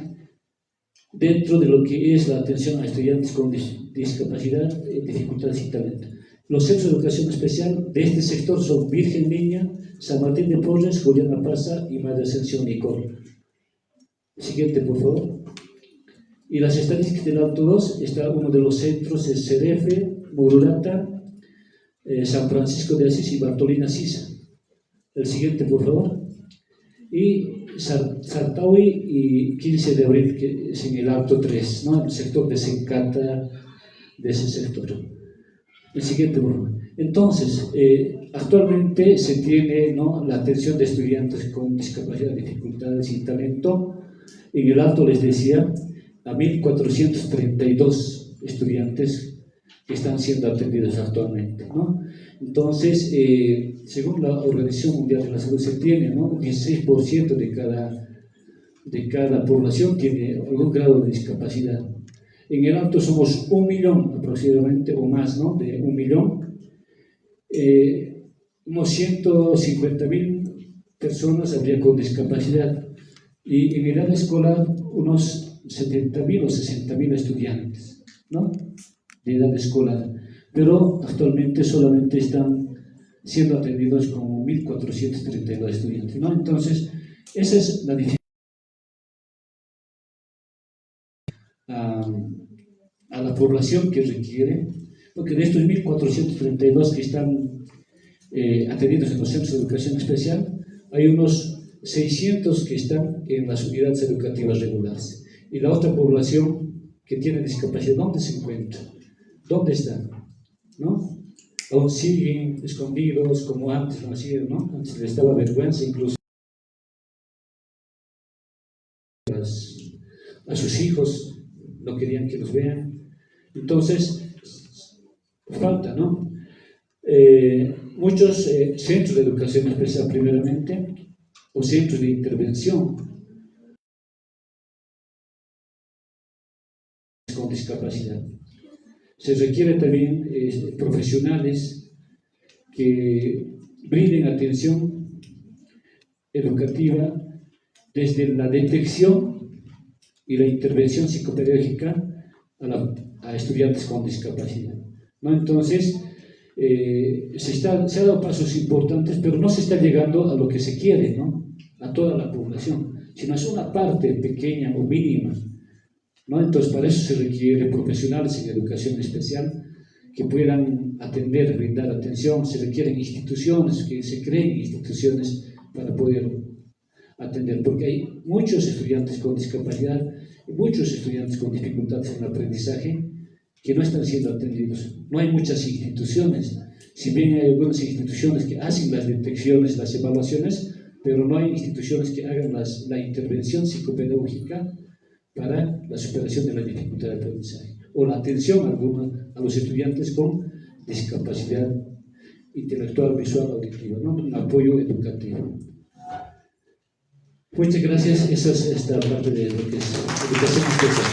Dentro de lo que es la atención a estudiantes con discapacidad, dificultades y talento. Los centros de educación especial de este sector son Virgen Niña, San Martín de Porres, Juliana Paza y Madre Ascensión Nicole. Siguiente, por favor. Y las estadísticas del Alto 2, está uno de los centros, es Cerefe, Mururata, San Francisco de Asís y Bartolina Sisa. El siguiente, por favor. Y Sartaui y 15 de abril, que es en el Alto 3, ¿no? El sector de Sencata, de ese sector. El siguiente, por favor. Entonces, actualmente se tiene, ¿no?, la atención de estudiantes con discapacidad, dificultades y talento. En el Alto, les decía, a 1.432 estudiantes que están siendo atendidos actualmente, ¿no? Entonces, según la Organización Mundial de la Salud, se tiene, ¿no?, un 16% de cada población tiene algún grado de discapacidad. En el Alto somos 1 millón aproximadamente, o más, ¿no?, de 1 millón. Unos 150.000 personas habría con discapacidad. Y en edad escolar, unos 70.000 o 60.000 estudiantes, ¿no?, de edad escolar. Pero actualmente solamente están siendo atendidos como 1.432 estudiantes, ¿no? Entonces, esa es la dificultad a la población que requiere, porque de estos 1.432 que están atendidos en los centros de educación especial, hay unos 600 que están en las unidades educativas regulares. Y la otra población que tiene discapacidad, ¿dónde se encuentra? ¿Dónde están? ¿No? Aún siguen escondidos como antes lo hacían, ¿no? Antes les daba vergüenza incluso a sus hijos, no querían que los vean. Entonces, falta, ¿no? Muchos centros de educación especial primeramente, o centros de intervención con discapacidad. Se requiere también profesionales que brinden atención educativa desde la detección y la intervención psicopedagógica a estudiantes con discapacidad, ¿no? Entonces, se ha dado pasos importantes, pero no se está llegando a lo que se quiere, ¿no? A toda la población, sino es una parte pequeña o mínima, ¿no? Entonces, para eso se requiere profesionales en educación especial que puedan atender, brindar atención. Se requieren instituciones, que se creen instituciones para poder atender, porque hay muchos estudiantes con discapacidad y muchos estudiantes con dificultades en el aprendizaje que no están siendo atendidos. No hay muchas instituciones, si bien hay algunas instituciones que hacen las detecciones, las evaluaciones, pero no hay instituciones que hagan la intervención psicopedagógica para la superación de la dificultad de aprendizaje o la atención alguna a los estudiantes con discapacidad intelectual, visual, auditiva, ¿no? Un apoyo educativo. Muchas gracias. Esa es esta parte de lo que es educación especial.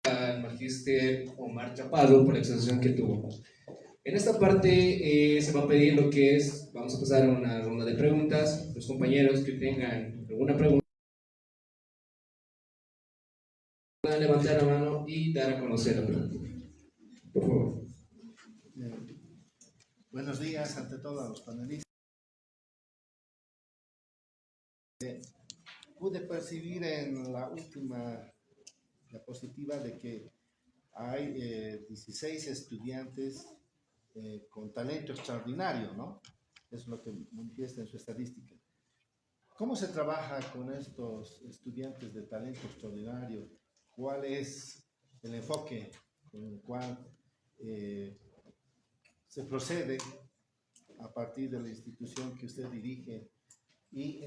Al magíster Omar Chaparro por la exposición que tuvo. En esta parte se va a pedir lo que es, vamos a pasar a una ronda de preguntas. Los compañeros que tengan alguna pregunta puedan levantar la mano y dar a conocer la pregunta. Por favor. Buenos días ante todo a los panelistas. Pude percibir en la última diapositiva de que hay 16 estudiantes con talento extraordinario, ¿no? Es lo que manifiesta en su estadística. ¿Cómo se trabaja con estos estudiantes de talento extraordinario? ¿Cuál es el enfoque con el cual se procede a partir de la institución que usted dirige? Y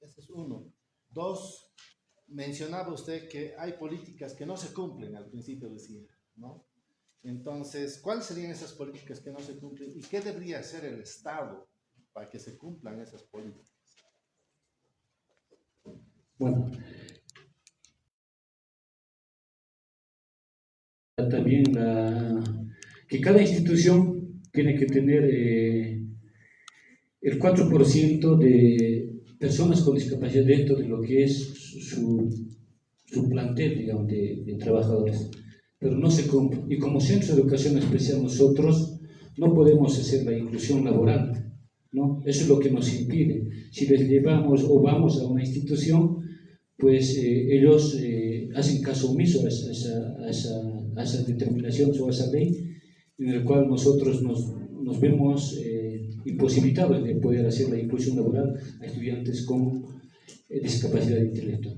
ese es uno. Dos, mencionaba usted que hay políticas que no se cumplen, al principio decía, ¿no? Entonces, ¿cuáles serían esas políticas que no se cumplen y qué debería hacer el Estado para que se cumplan esas políticas? Bueno, también que cada institución tiene que tener el 4% de personas con discapacidad dentro de lo que es su plantel, digamos, de trabajadores, pero no se cumple. Y como Centro de Educación Especial nosotros no podemos hacer la inclusión laboral, ¿no? Eso es lo que nos impide. Si les llevamos o vamos a una institución, pues ellos hacen caso omiso a esa determinación o a esa ley, en el cual nosotros nos vemos imposibilitados de poder hacer la inclusión laboral a estudiantes con discapacidad intelectual.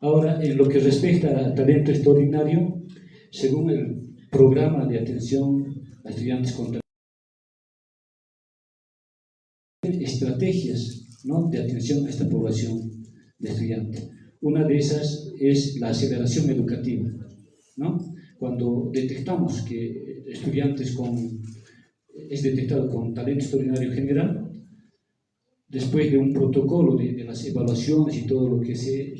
Ahora, en lo que respecta a talento extraordinario, según el programa de atención a estudiantes con estrategias, ¿no?, de atención a esta población de estudiantes. Una de esas es la aceleración educativa, ¿no? Cuando detectamos que estudiantes es detectado con talento extraordinario general, después de un protocolo de las evaluaciones y todo lo que se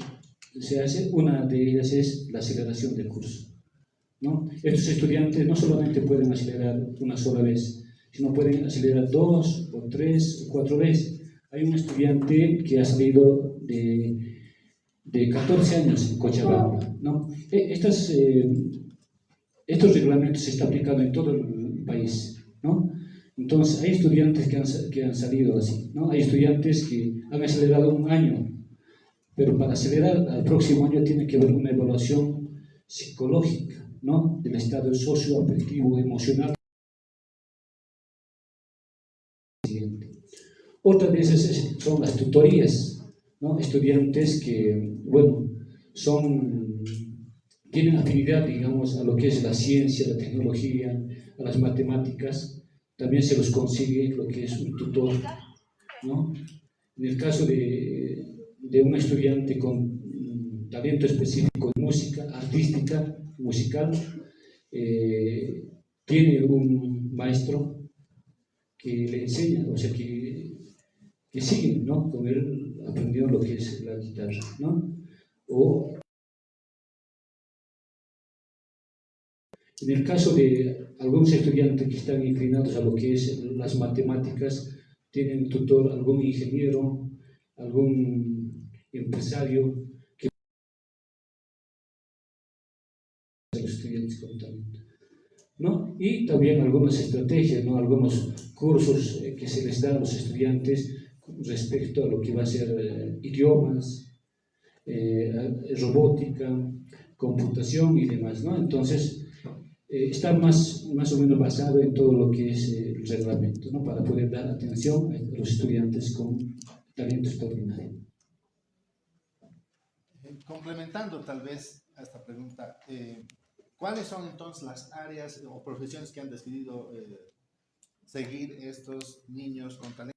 hace, una de ellas es la aceleración del curso, ¿no? Estos estudiantes no solamente pueden acelerar una sola vez, sino pueden acelerar 2 o 3 o 4 veces. Hay un estudiante que ha salido de 14 años en Cochabamba, ¿no? Estos reglamentos se están aplicando en todo el país, ¿no? Entonces, hay estudiantes que han salido así, ¿no? Hay estudiantes que han acelerado un año, pero para acelerar al próximo año tiene que haber una evaluación psicológica, ¿no?, del estado socioafectivo, emocional. Otra de esas son las tutorías, ¿no? Estudiantes que, bueno, tienen afinidad, digamos, a lo que es la ciencia, la tecnología, a las matemáticas. También se los consigue lo que es un tutor, ¿no? En el caso de un estudiante con talento específico de música, artística, musical, tiene un maestro que le enseña, o sea, que sigue, ¿no?, con él aprendiendo lo que es la guitarra, ¿no? O en el caso de algunos estudiantes que están inclinados a lo que es las matemáticas, tienen tutor algún ingeniero, algún empresario que los estudiantes con talento, ¿no? Y también algunas estrategias, ¿no? Algunos cursos que se les da a los estudiantes respecto a lo que va a ser idiomas, robótica, computación y demás, ¿no? Entonces, está más o menos basado en todo lo que es el reglamento, ¿no? Para poder dar atención a los estudiantes con talento extraordinario. Complementando tal vez a esta pregunta, ¿cuáles son entonces las áreas o profesiones que han decidido seguir estos niños con talento?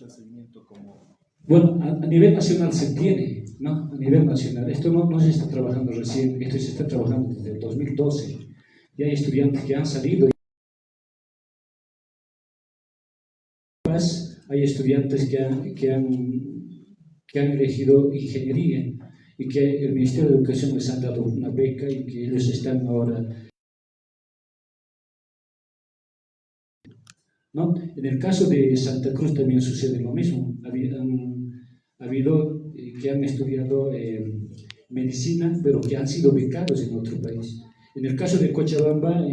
El seguimiento como... Bueno, a nivel nacional se tiene, ¿no? A nivel nacional. Esto no se está trabajando recién, esto se está trabajando desde el 2012. Y hay estudiantes que han salido. Hay estudiantes que han elegido ingeniería y que el Ministerio de Educación les ha dado una beca y que ellos están ahora, ¿no? En el caso de Santa Cruz también sucede lo mismo. Ha habido que han estudiado medicina, pero que han sido becados en otro país. En el caso de Cochabamba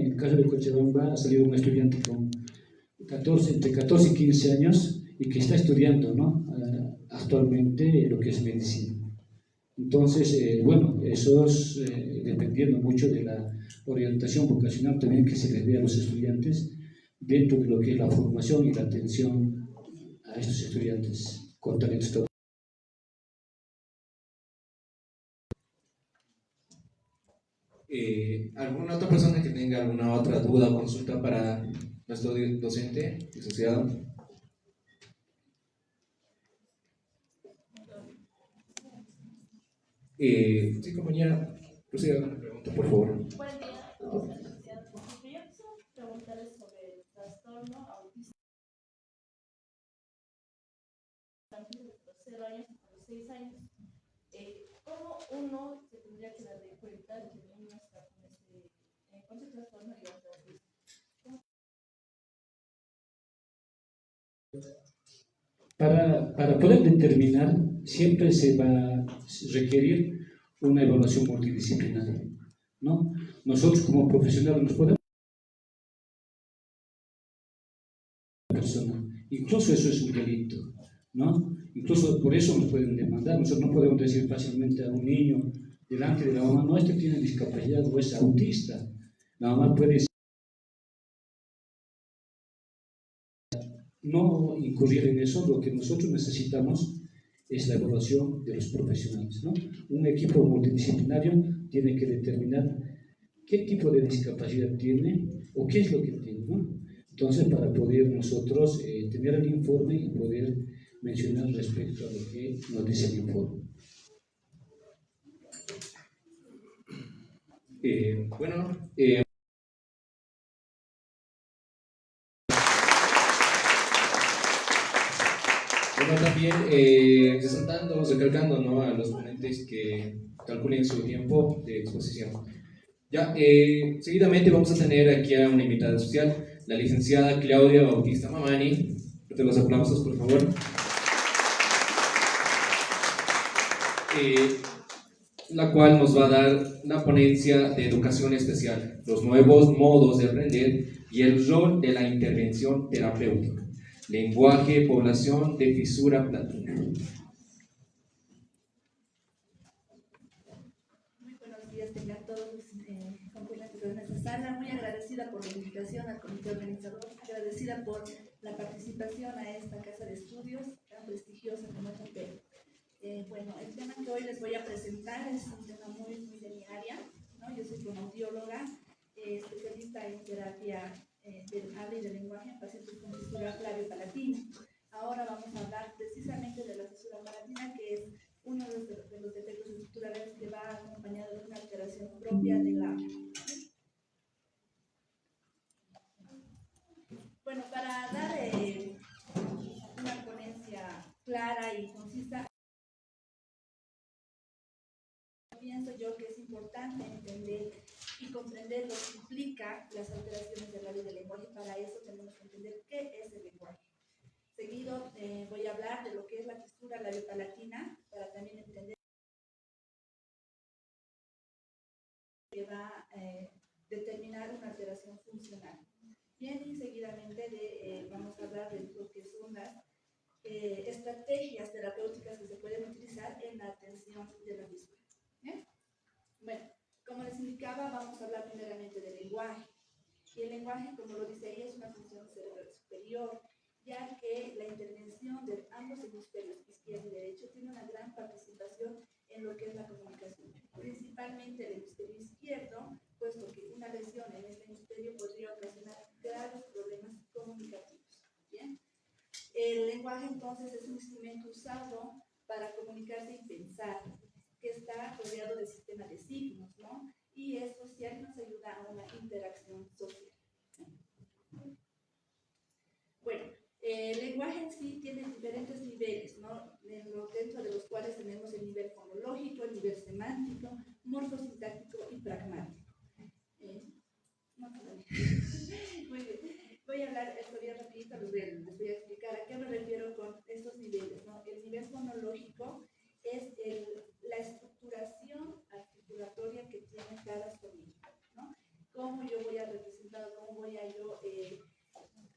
ha salido un estudiante con entre 14 y 15 años y que está estudiando, ¿no? Actualmente lo que es medicina. Entonces, bueno, eso es dependiendo mucho de la orientación vocacional también que se les dé a los estudiantes dentro de lo que es la formación y la atención a estos estudiantes con talento. ¿Alguna otra persona que tenga alguna otra duda o consulta para nuestro docente, licenciado? Sí, compañera, proceda con la pregunta, por favor. Buen día, licenciado. Yo quisiera preguntarles sobre el trastorno autista de los 0 años a los 6 años. ¿Cómo uno se tendría que dar de cuenta de que el niño está con ese trastorno y otro autista? Para poder determinar, siempre se va a requerir una evaluación multidisciplinaria, ¿no? Nosotros como profesionales nos podemos persona, incluso eso es un delito, ¿no? Incluso por eso nos pueden demandar. Nosotros no podemos decir fácilmente a un niño delante de la mamá, no, este tiene discapacidad o es autista. La mamá puede no incurrir en eso. Lo que nosotros necesitamos es la evaluación de los profesionales, ¿no? Un equipo multidisciplinario tiene que determinar qué tipo de discapacidad tiene o qué es lo que tiene, ¿no? Entonces, para poder nosotros tener el informe y poder mencionar respecto a lo que nos dice el informe. Bueno, también recalcando, ¿no?, a los ponentes que calculen su tiempo de exposición. Ya, seguidamente vamos a tener aquí a una invitada especial, la licenciada Claudia Bautista Mamani. De los aplausos, por favor. La cual nos va a dar una ponencia de educación especial, los nuevos modos de aprender y el rol de la intervención terapéutica, lenguaje, población de fisura platina. Muy buenos días, tengan todos los componentes de esta sala. Muy agradecida por la invitación al comité organizador, agradecida por la participación a esta casa de estudios tan prestigiosa como es el bueno, el tema que hoy les voy a presentar es un tema muy de mi área, ¿no? Yo soy fonoaudióloga, especialista en terapia del habla y del lenguaje en pacientes con fisura clavio-palatina. Ahora vamos a hablar precisamente de la fisura palatina, que es uno de los defectos estructurales que va acompañado de una alteración propia del habla. Bueno, para dar una ponencia clara y concisa, pienso yo que es importante entender y comprender lo que implica las alteraciones de la ley del lenguaje. Para eso tenemos que entender qué es el lenguaje. Seguido voy a hablar de lo que es la fisura labiopalatina, para también entender que va a determinar una alteración funcional. Bien, y seguidamente vamos a hablar de lo que son las estrategias terapéuticas que se pueden utilizar en la atención de la fisura. ¿Bien? Bueno, como les indicaba, vamos a hablar primeramente del lenguaje. Y el lenguaje, como lo dice ahí, es una función cerebral superior, ya que la intervención de ambos hemisferios, izquierdo y derecho, tiene una gran participación en lo que es la comunicación. Principalmente el hemisferio izquierdo, puesto que una lesión en este hemisferio podría ocasionar graves problemas comunicativos. ¿Bien? El lenguaje, entonces, es un instrumento usado para comunicarse y pensar, que está rodeado de sistemas de signos, ¿no? Y es social y nos ayuda a una interacción social. Bueno, el lenguaje en sí tiene diferentes niveles, ¿no? Dentro de los cuales tenemos el nivel fonológico, el nivel semántico, morfosintáctico y pragmático. No, todavía. Muy bien. Voy a hablar, todavía rapidito, les voy a explicar a qué me refiero con estos niveles, ¿no? El nivel fonológico es la estructuración articulatoria que tiene cada sonido, ¿no? Cómo yo voy a representar, cómo voy a yo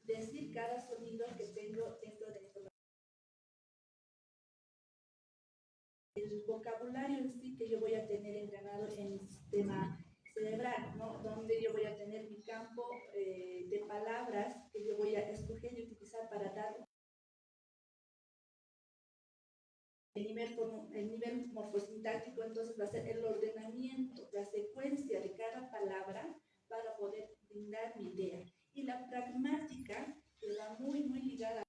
decir cada sonido que tengo dentro de esto. El vocabulario en sí que yo voy a tener engranado en mi sistema cerebral, ¿no? Donde yo voy a tener mi campo de palabras que yo voy a escoger y utilizar para dar el nivel morfosintáctico. Entonces va a ser el ordenamiento, la secuencia de cada palabra para poder brindar mi idea. Y la pragmática, que va muy ligada a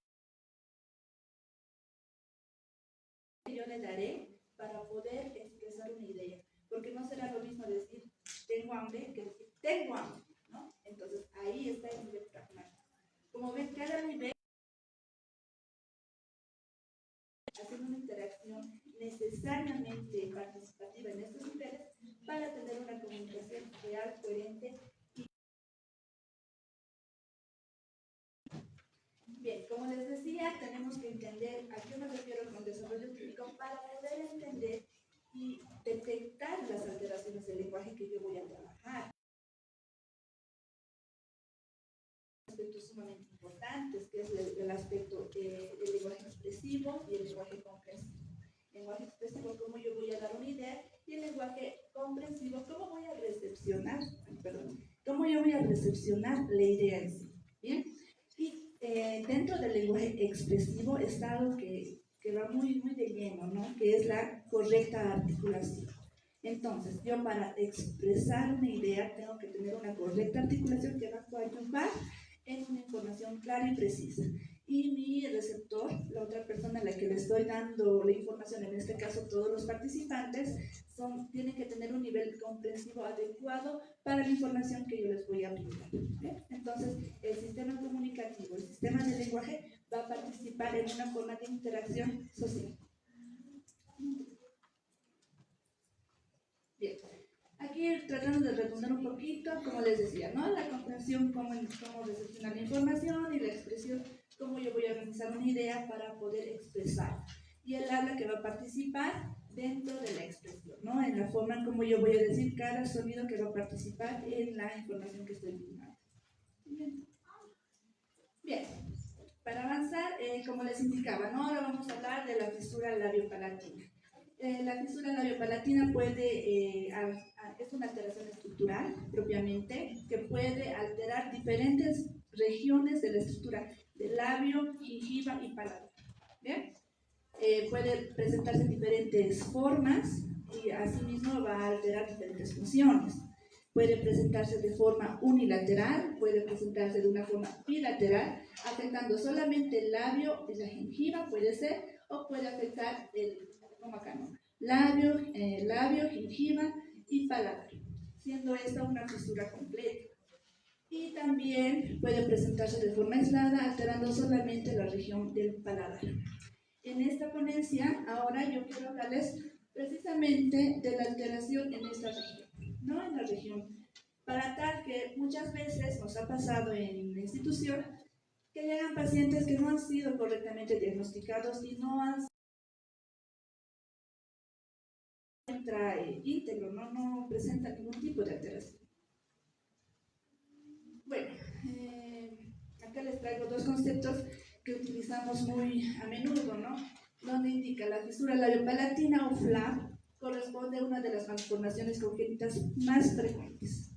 que yo le daré para poder expresar una idea. Porque no será lo mismo decir tengo hambre que decir tengo hambre, ¿no? Entonces ahí está el nivel pragmático. Como ven, cada nivel haciendo una interacción necesariamente participativa en estos niveles para tener una comunicación real, coherente. Bien, como les decía, tenemos que entender a qué me refiero con desarrollo típico para poder entender y detectar las alteraciones del lenguaje que yo voy a trabajar. Aspectos sumamente importantes, que es el aspecto del lenguaje expresivo y el lenguaje comprensivo. Lenguaje expresivo, cómo yo voy a dar una idea, y el lenguaje comprensivo, cómo voy a recepcionar, cómo yo voy a recepcionar la idea en sí. Bien, y dentro del lenguaje expresivo está algo que va muy de lleno, ¿no? Que es la correcta articulación. Entonces, yo para expresar una idea tengo que tener una correcta articulación que va a coadyuvar en una información clara y precisa. Y mi receptor, la otra persona a la que le estoy dando la información, en este caso todos los participantes, tienen que tener un nivel comprensivo adecuado para la información que yo les voy a brindar. Entonces, el sistema comunicativo, el sistema de lenguaje va a participar en una forma de interacción social. Bien. Aquí tratando de redundar un poquito, como les decía, ¿no? La comprensión, cómo recepcionar la información, y la expresión, cómo yo voy a organizar una idea para poder expresar. Y el habla que va a participar dentro de la expresión, ¿no? En la forma en cómo yo voy a decir cada sonido que va a participar en la información que estoy brindando. Bien. Para avanzar, como les indicaba, ¿no? Ahora vamos a hablar de la fisura labiopalatina. La fisura labiopalatina es una alteración estructural propiamente que puede alterar diferentes regiones de la estructura del labio, gingiva y paladar. ¿Bien? Puede presentarse en diferentes formas y asimismo va a alterar diferentes funciones. Puede presentarse de forma unilateral, puede presentarse de una forma bilateral, afectando solamente el labio y la gingiva, puede ser, o puede afectar como acá, ¿no? Labio, gingiva y paladar, siendo esta una fisura completa. Y también puede presentarse de forma aislada, alterando solamente la región del paladar. En esta ponencia, ahora yo quiero hablarles precisamente de la alteración en esta región, no en la región para tal que muchas veces nos ha pasado en la institución que llegan pacientes que no han sido correctamente diagnosticados y no han íntegro, no presenta ningún tipo de alteración. Bueno, acá les traigo dos conceptos que utilizamos muy a menudo, ¿no? Donde indica la fisura labiopalatina o FLAP corresponde a una de las malformaciones congénitas más frecuentes.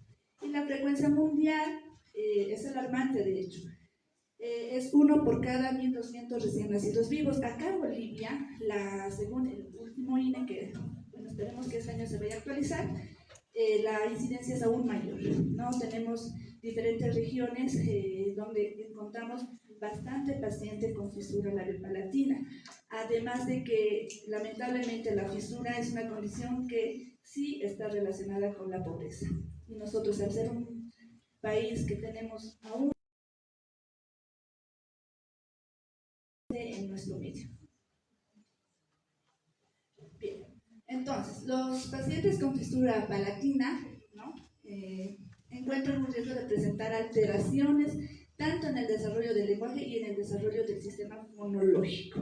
Y la frecuencia mundial es alarmante, de hecho. Es 1 por cada 1.200 recién nacidos vivos. Acá en Bolivia, según el último INE, que bueno, esperemos que este año se vaya a actualizar, la incidencia es aún mayor, ¿no? Tenemos diferentes regiones donde encontramos bastante paciente con fisura labiopalatina, además de que lamentablemente la fisura es una condición que sí está relacionada con la pobreza. Y nosotros, al ser un país que tenemos aún en nuestro medio. Bien, entonces, los pacientes con fisura palatina, ¿no? Encuentran un riesgo de presentar alteraciones tanto en el desarrollo del lenguaje y en el desarrollo del sistema fonológico,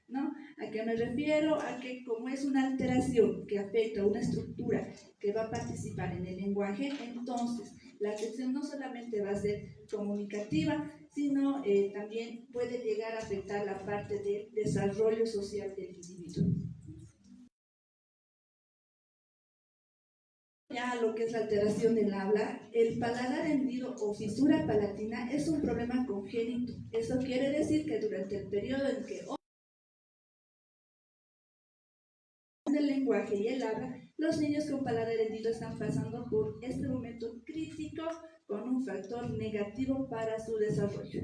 ¿no? ¿A qué me refiero? A que como es una alteración que afecta a una estructura que va a participar en el lenguaje, entonces la afección no solamente va a ser comunicativa, sino también puede llegar a afectar la parte del desarrollo social del individuo. Ya lo que es la alteración del habla, el paladar hendido o fisura palatina es un problema congénito. Eso quiere decir que durante el periodo en que el lenguaje y el habla, los niños con paladar hendido están pasando por este momento crítico con un factor negativo para su desarrollo.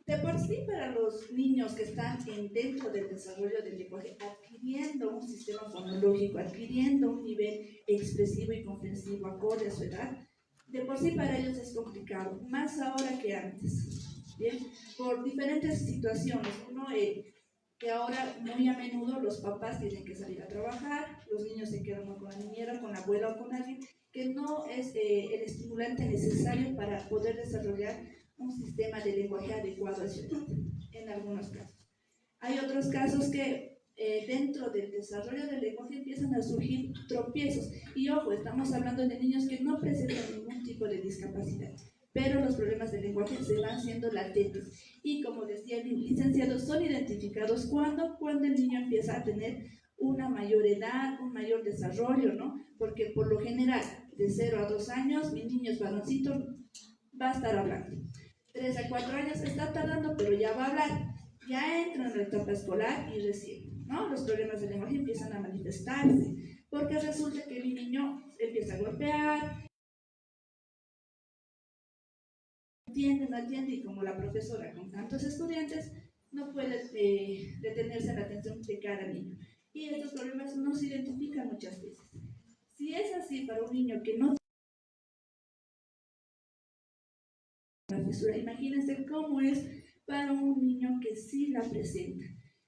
De por sí, para los niños que están dentro del desarrollo del lenguaje, adquiriendo un sistema fonológico, adquiriendo un nivel expresivo y comprensivo acorde a su edad, de por sí para ellos es complicado, más ahora que antes, ¿bien? Por diferentes situaciones. Uno, que ahora muy a menudo los papás tienen que salir a trabajar, los niños se quedan con la niñera, con la abuela o con alguien, que no es el estimulante necesario para poder desarrollar un sistema de lenguaje adecuado a su edad, en algunos casos. Hay otros casos que dentro del desarrollo del lenguaje empiezan a surgir tropiezos. Y ojo, estamos hablando de niños que no presentan ningún tipo de discapacidad, pero los problemas del lenguaje se van siendo latentes. Y como decía el licenciado, son identificados cuando el niño empieza a tener una mayor edad, un mayor desarrollo, ¿no? Porque por lo general, de 0 a 2 años, mi niño es varoncito, va a estar hablando. 3 a 4 años está tardando, pero ya va a hablar. Ya entra en la etapa escolar y recién, ¿no? Los problemas del lenguaje empiezan a manifestarse, porque resulta que mi niño empieza a golpear, no atiende, y como la profesora con tantos estudiantes, no puede detenerse en la atención de cada niño. Y estos problemas no se identifican muchas veces. Si es así para un niño que no tiene la fisura, imagínense cómo es para un niño que sí la presenta,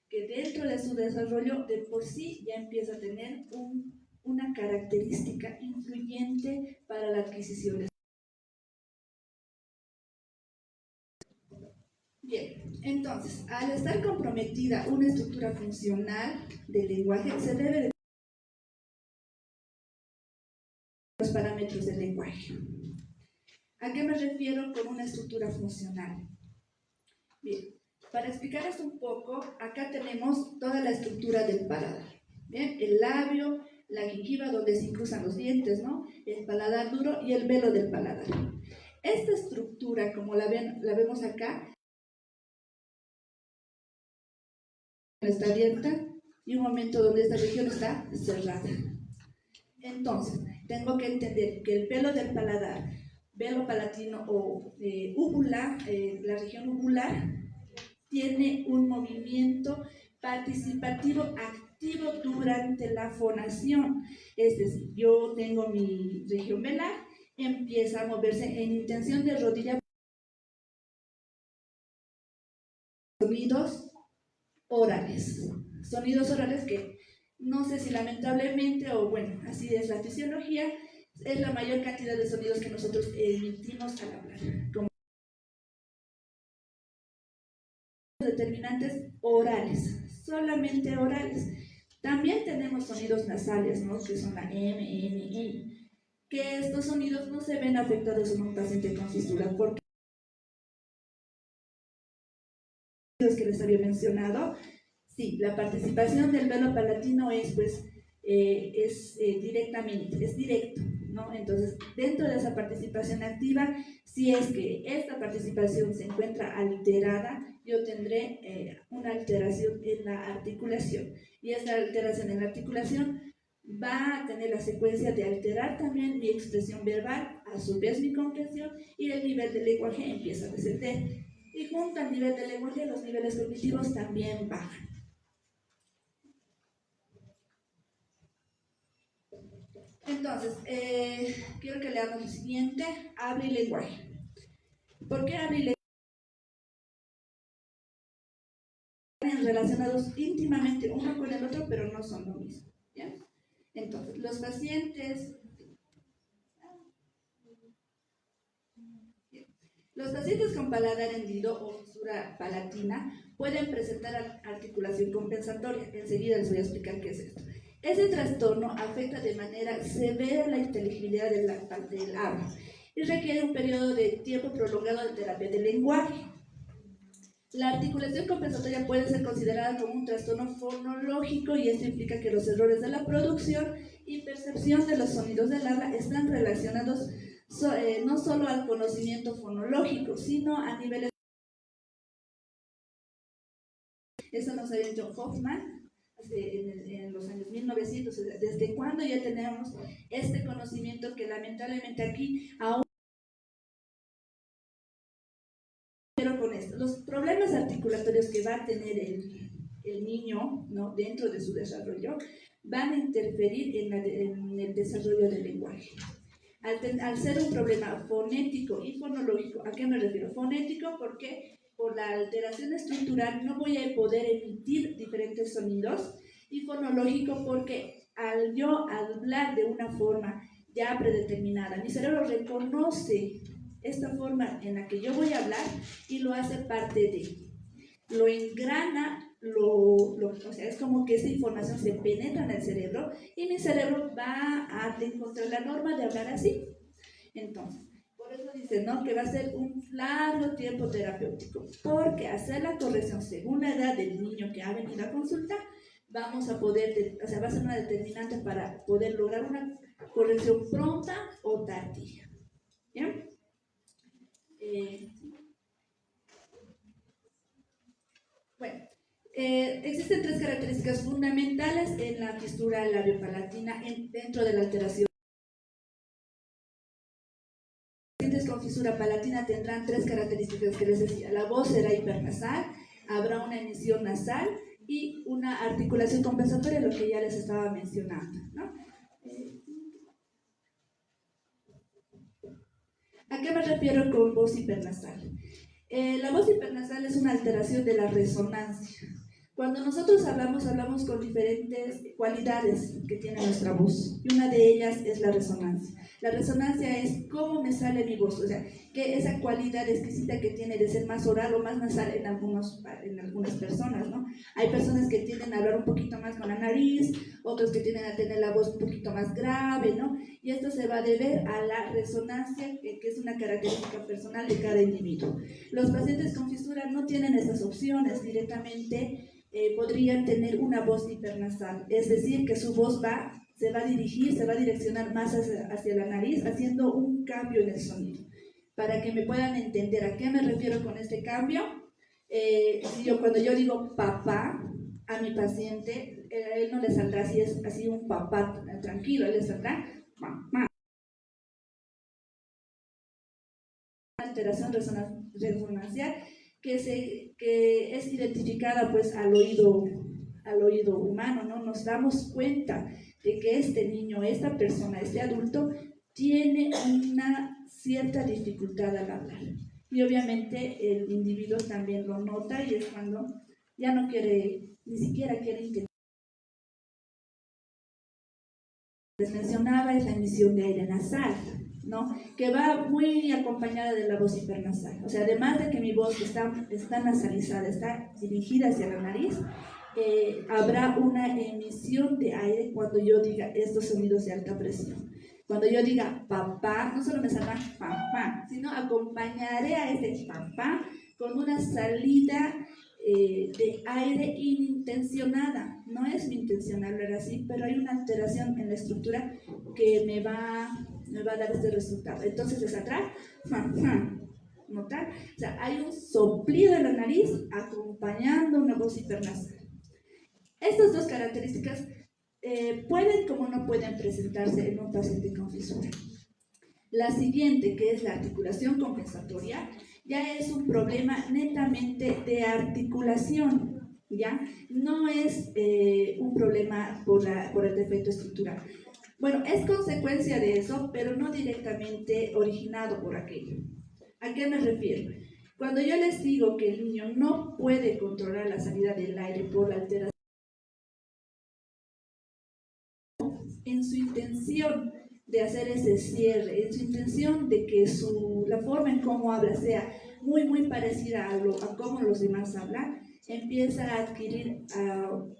que dentro de su desarrollo de por sí ya empieza a tener una característica influyente para la adquisición de. Bien, entonces, al estar comprometida una estructura funcional del lenguaje, se debe de los parámetros del lenguaje. ¿A qué me refiero con una estructura funcional? Bien, para explicar esto un poco, acá tenemos toda la estructura del paladar. Bien, el labio, la gingiva donde se cruzan los dientes, ¿no? El paladar duro y el velo del paladar. Esta estructura, como la vemos acá, está abierta y un momento donde esta región está cerrada. Entonces, tengo que entender que el velo del paladar, velo palatino o úvula, la región uvular, tiene un movimiento participativo activo durante la fonación. Es decir, yo tengo mi región velar, empieza a moverse en intención de rodilla. Sonidos orales que no sé si lamentablemente o bueno, así es la fisiología, es la mayor cantidad de sonidos que nosotros emitimos al hablar. Como determinantes orales, solamente orales. También tenemos sonidos nasales, ¿no? Que son la M, N, N, que estos sonidos no se ven afectados en un paciente con fístula, porque los que les había mencionado, sí, la participación del velo palatino es, pues, directamente, es directo, ¿no? Entonces, dentro de esa participación activa, si es que esta participación se encuentra alterada, yo tendré una alteración en la articulación. Y esta alteración en la articulación va a tener la secuencia de alterar también mi expresión verbal, a su vez mi comprensión, y el nivel de lenguaje empieza a descender. Y junto al nivel de lenguaje, los niveles cognitivos también bajan. Entonces, quiero que leamos lo siguiente: habla y lenguaje. ¿Por qué habla y lenguaje? Relacionados íntimamente uno con el otro, pero no son lo mismo, ¿ya? Entonces, los pacientes con paladar hendido o fisura palatina pueden presentar articulación compensatoria. Enseguida les voy a explicar qué es esto. Ese trastorno afecta de manera severa la inteligibilidad del habla y requiere un periodo de tiempo prolongado de terapia del lenguaje. La articulación compensatoria puede ser considerada como un trastorno fonológico, y esto implica que los errores de la producción y percepción de los sonidos del habla están relacionados no solo al conocimiento fonológico, sino a niveles. Eso nos había dicho Hoffman en los años 1900, desde cuando ya tenemos este conocimiento que lamentablemente aquí aún. Pero con esto, los problemas articulatorios que va a tener el niño, ¿no?, dentro de su desarrollo, van a interferir en el desarrollo del lenguaje. Al ser un problema fonético y fonológico, ¿a qué me refiero? Fonético porque por la alteración estructural no voy a poder emitir diferentes sonidos, y fonológico porque al yo hablar de una forma ya predeterminada, mi cerebro reconoce esta forma en la que yo voy a hablar y lo hace parte de, lo engrana, o sea, es como que esa información se penetra en el cerebro y mi cerebro va a encontrar la norma de hablar así. Entonces, por eso dicen, ¿no?, que va a ser un largo tiempo terapéutico, porque hacer la corrección según la edad del niño que ha venido a consulta, vamos a poder, o sea, va a ser una determinante para poder lograr una corrección pronta o tardía. ¿Ya? Bueno, existen tres características fundamentales en la fisura labiopalatina dentro de la alteración. Los pacientes con fisura palatina tendrán tres características que les decía: la voz será hipernasal, habrá una emisión nasal y una articulación compensatoria, lo que ya les estaba mencionando, ¿no? ¿A qué me refiero con voz hipernasal? La voz hipernasal es una alteración de la resonancia. Cuando nosotros hablamos con diferentes cualidades que tiene nuestra voz, y una de ellas es la resonancia. La resonancia es cómo me sale mi voz, o sea, que esa cualidad exquisita que tiene de ser más oral o más nasal en algunas personas, ¿no? Hay personas que tienden a hablar un poquito más con la nariz, otros que tienden a tener la voz un poquito más grave, ¿no? Y esto se va a deber a la resonancia, que es una característica personal de cada individuo. Los pacientes con fisura no tienen esas opciones, directamente podrían tener una voz hipernasal, es decir, que su voz se va a direccionar más hacia la nariz, haciendo un cambio en el sonido. Para que me puedan entender a qué me refiero con este cambio, cuando yo digo papá a mi paciente, él no le saldrá así un papá tranquilo, él le saldrá mamá. Alteración resonancial que es identificada pues al oído humano, ¿no? Nos damos cuenta de que este niño, esta persona, este adulto tiene una cierta dificultad al hablar, y obviamente el individuo también lo nota, y es cuando ya no quiere, ni siquiera quiere intentar les mencionaba es la emisión de aire nasal, ¿no? Que va muy acompañada de la voz hipernasal. O sea, además de que mi voz está nasalizada, está dirigida hacia la nariz, habrá una emisión de aire cuando yo diga estos sonidos de alta presión. Cuando yo diga papá, no solo me saldrá papá, sino acompañaré a ese papá con una salida de aire inintencionada. No es mi intención hablar así, pero hay una alteración en la estructura que me va a dar este resultado. Entonces le saldrá ¿notar? O sea, hay un soplido en la nariz acompañando una voz hipernasal. Estas dos características pueden como no pueden presentarse en un paciente con fisura. La siguiente, que es la articulación compensatoria, ya es un problema netamente de articulación, ¿ya? No es un problema por el defecto estructural. Bueno, es consecuencia de eso, pero no directamente originado por aquello. ¿A qué me refiero? Cuando yo les digo que el niño no puede controlar la salida del aire por la alteración, en su intención de hacer ese cierre, en su intención de que la forma en cómo habla sea muy parecida a cómo los demás hablan, empieza a adquirir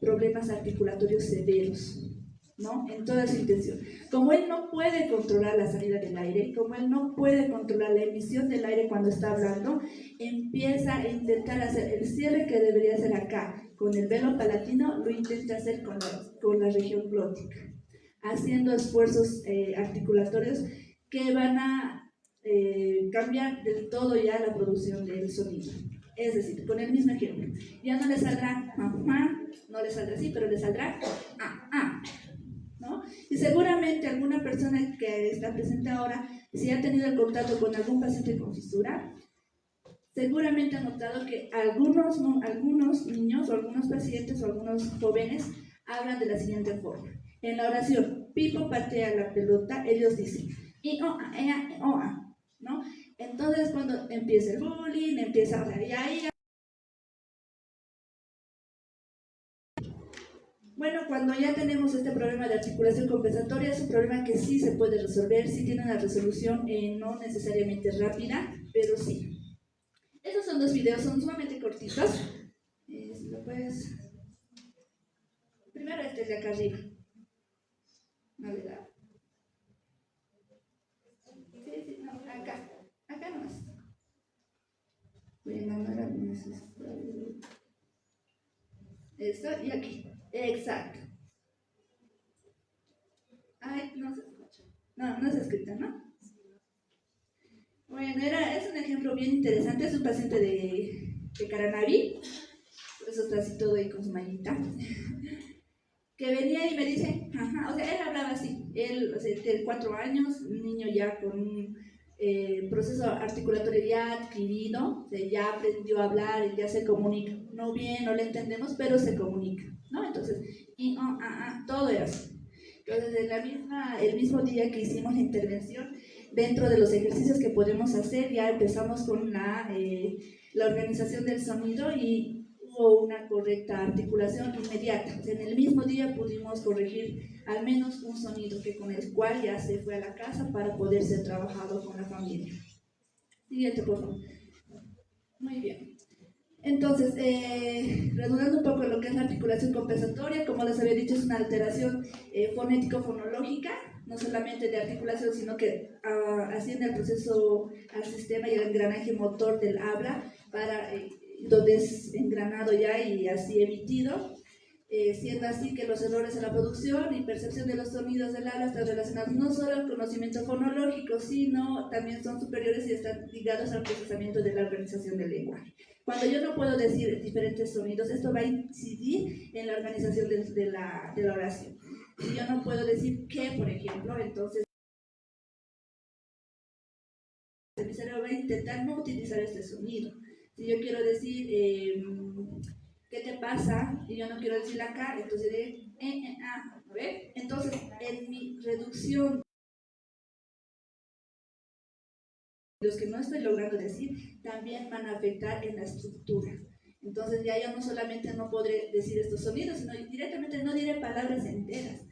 problemas articulatorios severos, ¿no? En toda su intención. Como él no puede controlar la salida del aire, como él no puede controlar la emisión del aire cuando está hablando, empieza a intentar hacer el cierre que debería hacer acá, con el velo palatino, lo intenta hacer con la región glótica, haciendo esfuerzos articulatorios que van a cambiar del todo ya la producción del sonido. Es decir, con el mismo ejemplo, ya no le saldrá no le saldrá así, pero le saldrá ¿no? Y seguramente alguna persona que está presente ahora, si ha tenido el contacto con algún paciente con fisura, seguramente ha notado que algunos niños o algunos pacientes o algunos jóvenes hablan de la siguiente forma. En la oración, Pipo patea la pelota, ellos dicen, ¿no? Entonces, cuando empieza el bullying, empieza, o sea, y ahí. Bueno, cuando ya tenemos este problema de articulación compensatoria, es un problema que sí se puede resolver, sí tiene una resolución no necesariamente rápida, pero sí. Estos son dos videos, son sumamente cortitos. Si lo puedes. Primero este de acá arriba. No le da. Sí, no, acá nomás. Voy a mandar algunos. Esto y aquí. Exacto. Ay, no se escucha. No se escucha, ¿no? Bueno, es un ejemplo bien interesante. Es un paciente de Caranavi. Por eso está así todo ahí con su mallita. Que venía y me dice, o sea, él hablaba así. Él, o sea, tiene 4 años, un niño ya con un proceso articulatorio ya adquirido, o sea, ya aprendió a hablar, ya se comunica. No bien, no le entendemos, pero se comunica, ¿no? Entonces, todo era así. Entonces, el mismo día que hicimos la intervención, dentro de los ejercicios que podemos hacer, ya empezamos con la organización del sonido y hubo una correcta articulación inmediata. O sea, en el mismo día pudimos corregir al menos un sonido con el cual ya se fue a la casa para poder ser trabajado con la familia. Siguiente, por favor. Muy bien. Entonces, redundando un poco en lo que es la articulación compensatoria, como les había dicho, es una alteración fonético-fonológica, no solamente de articulación, sino que asciende el proceso al sistema y al engranaje motor del habla, donde es engranado ya y así emitido, siendo así que los errores en la producción y percepción de los sonidos del habla están relacionados no solo al conocimiento fonológico, sino también son superiores y están ligados al procesamiento de la organización del lenguaje. Cuando yo no puedo decir diferentes sonidos, esto va a incidir en la organización de la oración. Si yo no puedo decir qué, por ejemplo, entonces mi cerebro va a intentar no utilizar este sonido. Si yo quiero decir, ¿qué te pasa? Y yo no quiero decir acá, entonces diré, ¿ves? Entonces, en mi reducción, los que no estoy logrando decir, también van a afectar en la estructura. Entonces, ya yo no solamente no podré decir estos sonidos, sino directamente no diré palabras enteras.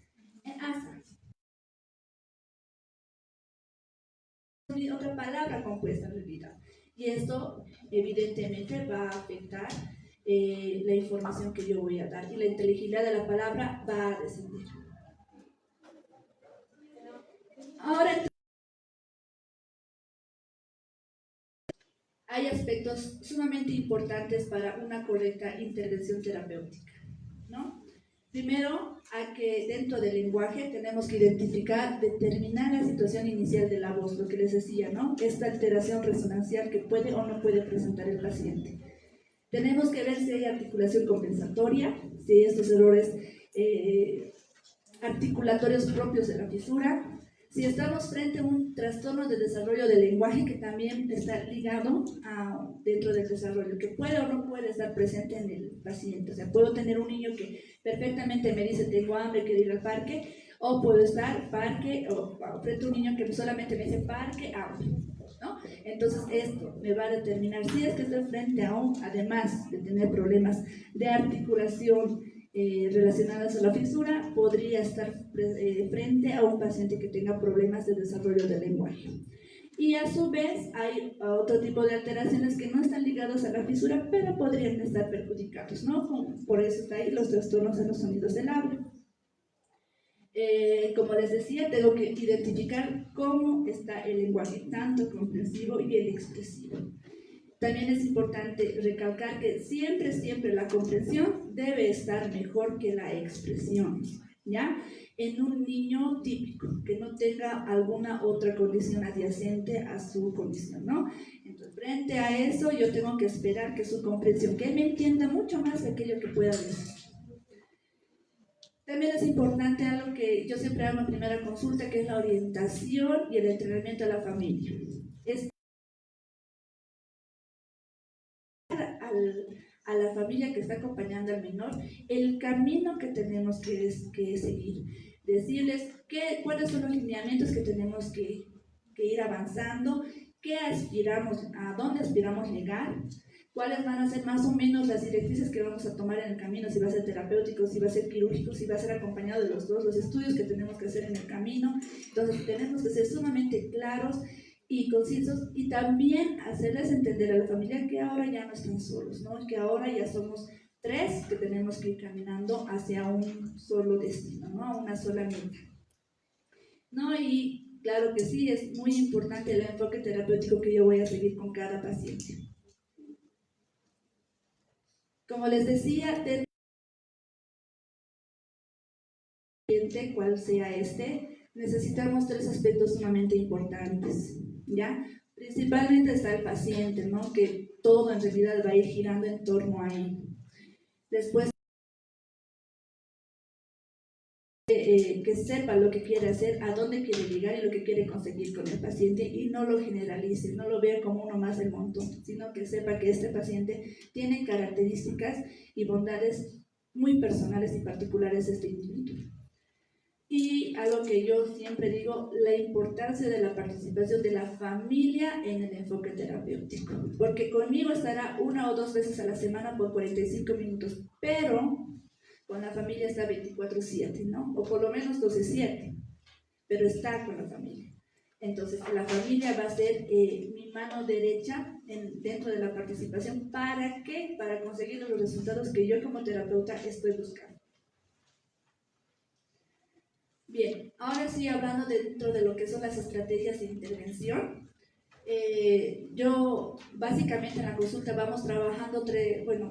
sola palabra compuesta en realidad. Y esto evidentemente va a afectar la información que yo voy a dar y la inteligibilidad de la palabra va a descender. Ahora, hay aspectos sumamente importantes para una correcta intervención terapéutica, ¿no? Primero, hay que dentro del lenguaje tenemos que identificar, determinar la situación inicial de la voz, lo que les decía, ¿no? Esta alteración resonancial que puede o no puede presentar el paciente. Tenemos que ver si hay articulación compensatoria, si hay estos errores articulatorios propios de la fisura, si estamos frente a un trastorno de desarrollo del lenguaje que también está ligado dentro del desarrollo, que puede o no puede estar presente en el paciente. O sea, puedo tener un niño que perfectamente me dice tengo hambre, quiero ir al parque, o puedo estar frente a un niño que solamente me dice parque, hambre, ¿no? Entonces esto me va a determinar si es que estoy frente a además de tener problemas de articulación relacionadas a la fisura, podría estar frente a un paciente que tenga problemas de desarrollo del lenguaje. Y a su vez hay otro tipo de alteraciones que no están ligados a la fisura, pero podrían estar perjudicados, ¿no? Por eso está ahí los trastornos de los sonidos del habla. Como les decía, tengo que identificar cómo está el lenguaje, tanto comprensivo y el expresivo. También es importante recalcar que siempre la comprensión debe estar mejor que la expresión, ¿ya? En un niño típico, que no tenga alguna otra condición adyacente a su condición, ¿no? Entonces, frente a eso, yo tengo que esperar que su comprensión, que él me entienda mucho más de aquello que pueda decir. También es importante algo que yo siempre hago en primera consulta, que es la orientación y el entrenamiento a la familia. A la familia que está acompañando al menor el camino que tenemos que seguir, decirles cuáles son los lineamientos que tenemos que ir avanzando, qué aspiramos, a dónde aspiramos llegar, cuáles van a ser más o menos las directrices que vamos a tomar en el camino, si va a ser terapéutico, si va a ser quirúrgico, si va a ser acompañado de los estudios que tenemos que hacer en el camino. Entonces tenemos que ser sumamente claros y concisos, y también hacerles entender a la familia que ahora ya no están solos, ¿no? Que ahora ya somos 3 que tenemos que ir caminando hacia un solo destino, ¿no? A una sola meta, ¿no? Y claro que sí, es muy importante el enfoque terapéutico que yo voy a seguir con cada paciente. Como les decía, cual sea necesitamos 3 aspectos sumamente importantes, ¿ya? Principalmente está el paciente, ¿no? Que todo en realidad va a ir girando en torno a él. Después, que sepa lo que quiere hacer, a dónde quiere llegar y lo que quiere conseguir con el paciente, y no lo generalice, no lo vea como uno más del montón, sino que sepa que este paciente tiene características y bondades muy personales y particulares de este individuo. Y algo que yo siempre digo, la importancia de la participación de la familia en el enfoque terapéutico, porque conmigo estará 1 o 2 veces a la semana por 45 minutos, pero con la familia está 24/7, ¿no? O por lo menos 12/7, pero está con la familia. Entonces, la familia va a ser mi mano derecha dentro de la participación. ¿Para qué? Para conseguir los resultados que yo como terapeuta estoy buscando. Bien, ahora sí, hablando dentro de lo que son las estrategias de intervención, yo básicamente en la consulta vamos trabajando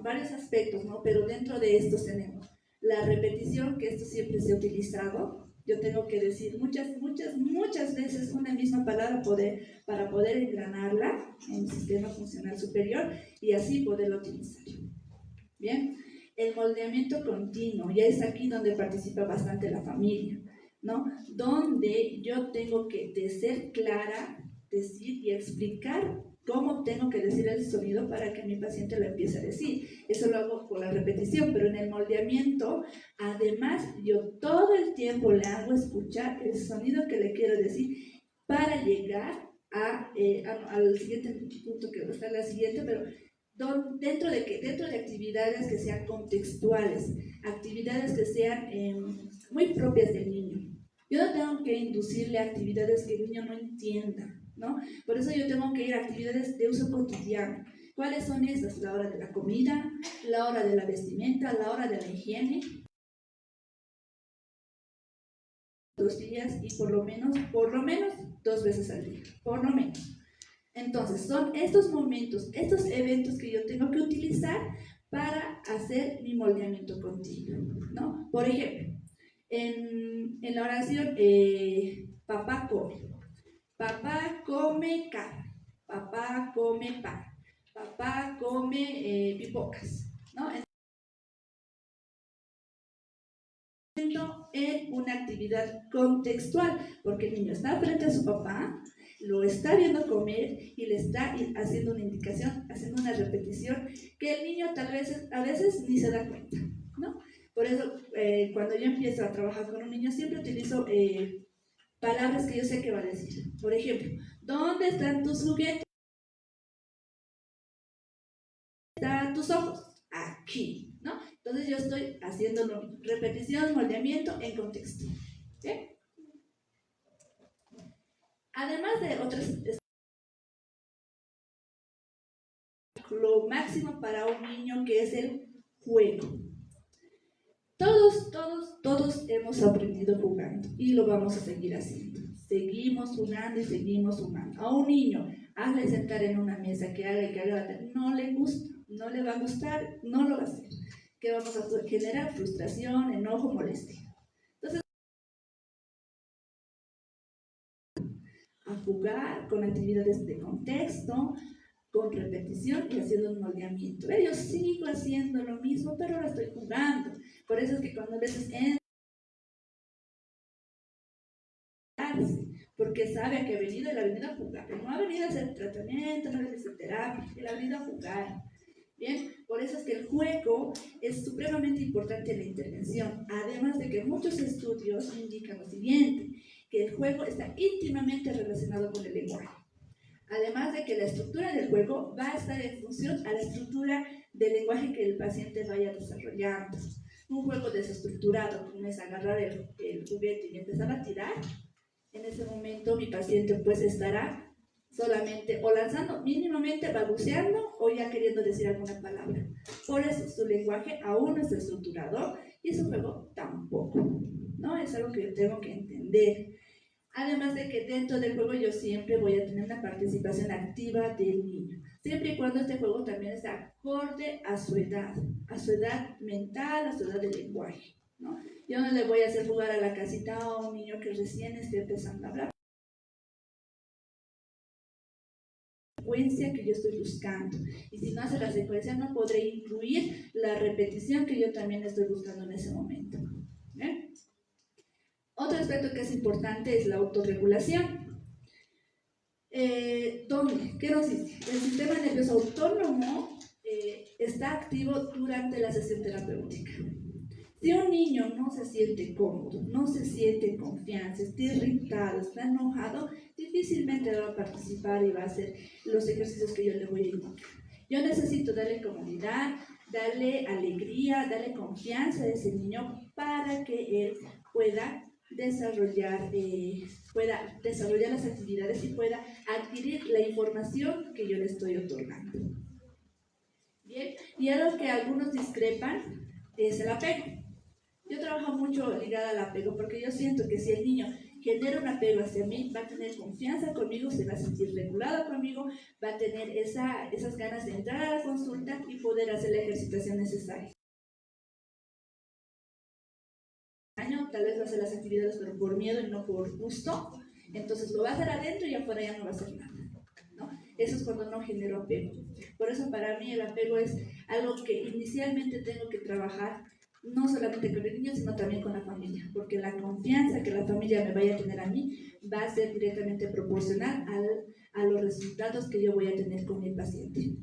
varios aspectos, ¿no? Pero dentro de estos tenemos la repetición, que esto siempre se ha utilizado. Yo tengo que decir muchas veces una misma palabra para poder engranarla en el sistema funcional superior y así poderla utilizar. Bien, el moldeamiento continuo, ya es aquí donde participa bastante la familia, ¿no? Donde yo tengo que ser clara, decir y explicar cómo tengo que decir el sonido para que mi paciente lo empiece a decir. Eso lo hago con la repetición, pero en el moldeamiento, además, yo todo el tiempo le hago escuchar el sonido que le quiero decir para llegar al siguiente punto, que va a estar la siguiente, pero dentro de actividades que sean contextuales, actividades que sean muy propias del niño. Yo no tengo que inducirle a actividades que el niño no entienda, ¿no? Por eso yo tengo que ir a actividades de uso cotidiano. ¿Cuáles son esas? La hora de la comida, la hora de la vestimenta, la hora de la higiene. 2 días y por lo menos 2 veces al día, por lo menos. Entonces, son estos momentos, estos eventos que yo tengo que utilizar para hacer mi moldeamiento continuo, ¿no? Por ejemplo, en la oración, papá come carne, papá come pan, papá come pipocas, ¿no? En una actividad contextual, porque el niño está frente a su papá, lo está viendo comer y le está haciendo una indicación, haciendo una repetición que el niño tal vez a veces ni se da cuenta, ¿no? Por eso cuando yo empiezo a trabajar con un niño siempre utilizo palabras que yo sé que va a decir. Por ejemplo, ¿dónde están tus juguetes? ¿Dónde están tus ojos? Aquí, ¿no? Entonces yo estoy haciendo repetición, moldeamiento en contexto. ¿Sí? Además de otras, lo máximo para un niño que es el juego. Todos hemos aprendido jugando y lo vamos a seguir haciendo. Seguimos jugando y seguimos jugando. A un niño, hazle sentar en una mesa que haga y que haga, no le gusta, no le va a gustar, no lo va a hacer. Que vamos a generar frustración, enojo, molestia. Entonces, a jugar con actividades de contexto, con repetición y haciendo un moldeamiento. Yo sigo haciendo lo mismo, pero ahora estoy jugando. Por eso es que cuando a veces porque sabe a que ha venido, él ha venido a jugar. No ha venido a hacer tratamiento, no ha venido a hacer terapia, él ha venido a jugar. Bien, por eso es que el juego es supremamente importante en la intervención, además de que muchos estudios indican lo siguiente, que el juego está íntimamente relacionado con el lenguaje. Además de que la estructura del juego va a estar en función a la estructura del lenguaje que el paciente vaya desarrollando. Un juego desestructurado, como es agarrar el juguete y empezar a tirar, en ese momento mi paciente pues estará solamente o lanzando mínimamente, balbuceando o ya queriendo decir alguna palabra. Por eso su lenguaje aún no está estructurado y su juego tampoco, ¿no? Es algo que yo tengo que entender. Además de que dentro del juego yo siempre voy a tener una participación activa del niño, siempre y cuando este juego también esté acorde a su edad mental, a su edad de lenguaje, ¿no? Yo no le voy a hacer jugar a la casita a un niño que recién esté empezando a hablar. Secuencia que yo estoy buscando, y si no hace la secuencia no podré incluir la repetición que yo también estoy buscando en ese momento. ¿Bien? Otro aspecto que es importante es la autorregulación. ¿Dónde? ¿Qué nos dice? El sistema nervioso autónomo está activo durante la sesión terapéutica. Si un niño no se siente cómodo, no se siente en confianza, está irritado, está enojado, difícilmente va a participar y va a hacer los ejercicios que yo le voy a indicar. Yo necesito darle comodidad, darle alegría, darle confianza a ese niño para que él pueda desarrollar las actividades y pueda adquirir la información que yo le estoy otorgando. Bien, y algo que algunos discrepan es el apego. Yo trabajo mucho ligada al apego porque yo siento que si el niño genera un apego hacia mí, va a tener confianza conmigo, se va a sentir regulado conmigo, va a tener esas ganas de entrar a la consulta y poder hacer la ejercitación necesaria. Tal vez va a hacer las actividades pero por miedo y no por gusto, entonces lo va a hacer adentro y afuera ya no va a hacer nada, ¿no? Eso es cuando no genero apego. Por eso para mí el apego es algo que inicialmente tengo que trabajar no solamente con el niño sino también con la familia, porque la confianza que la familia me vaya a tener a mí va a ser directamente proporcional a los resultados que yo voy a tener con el paciente.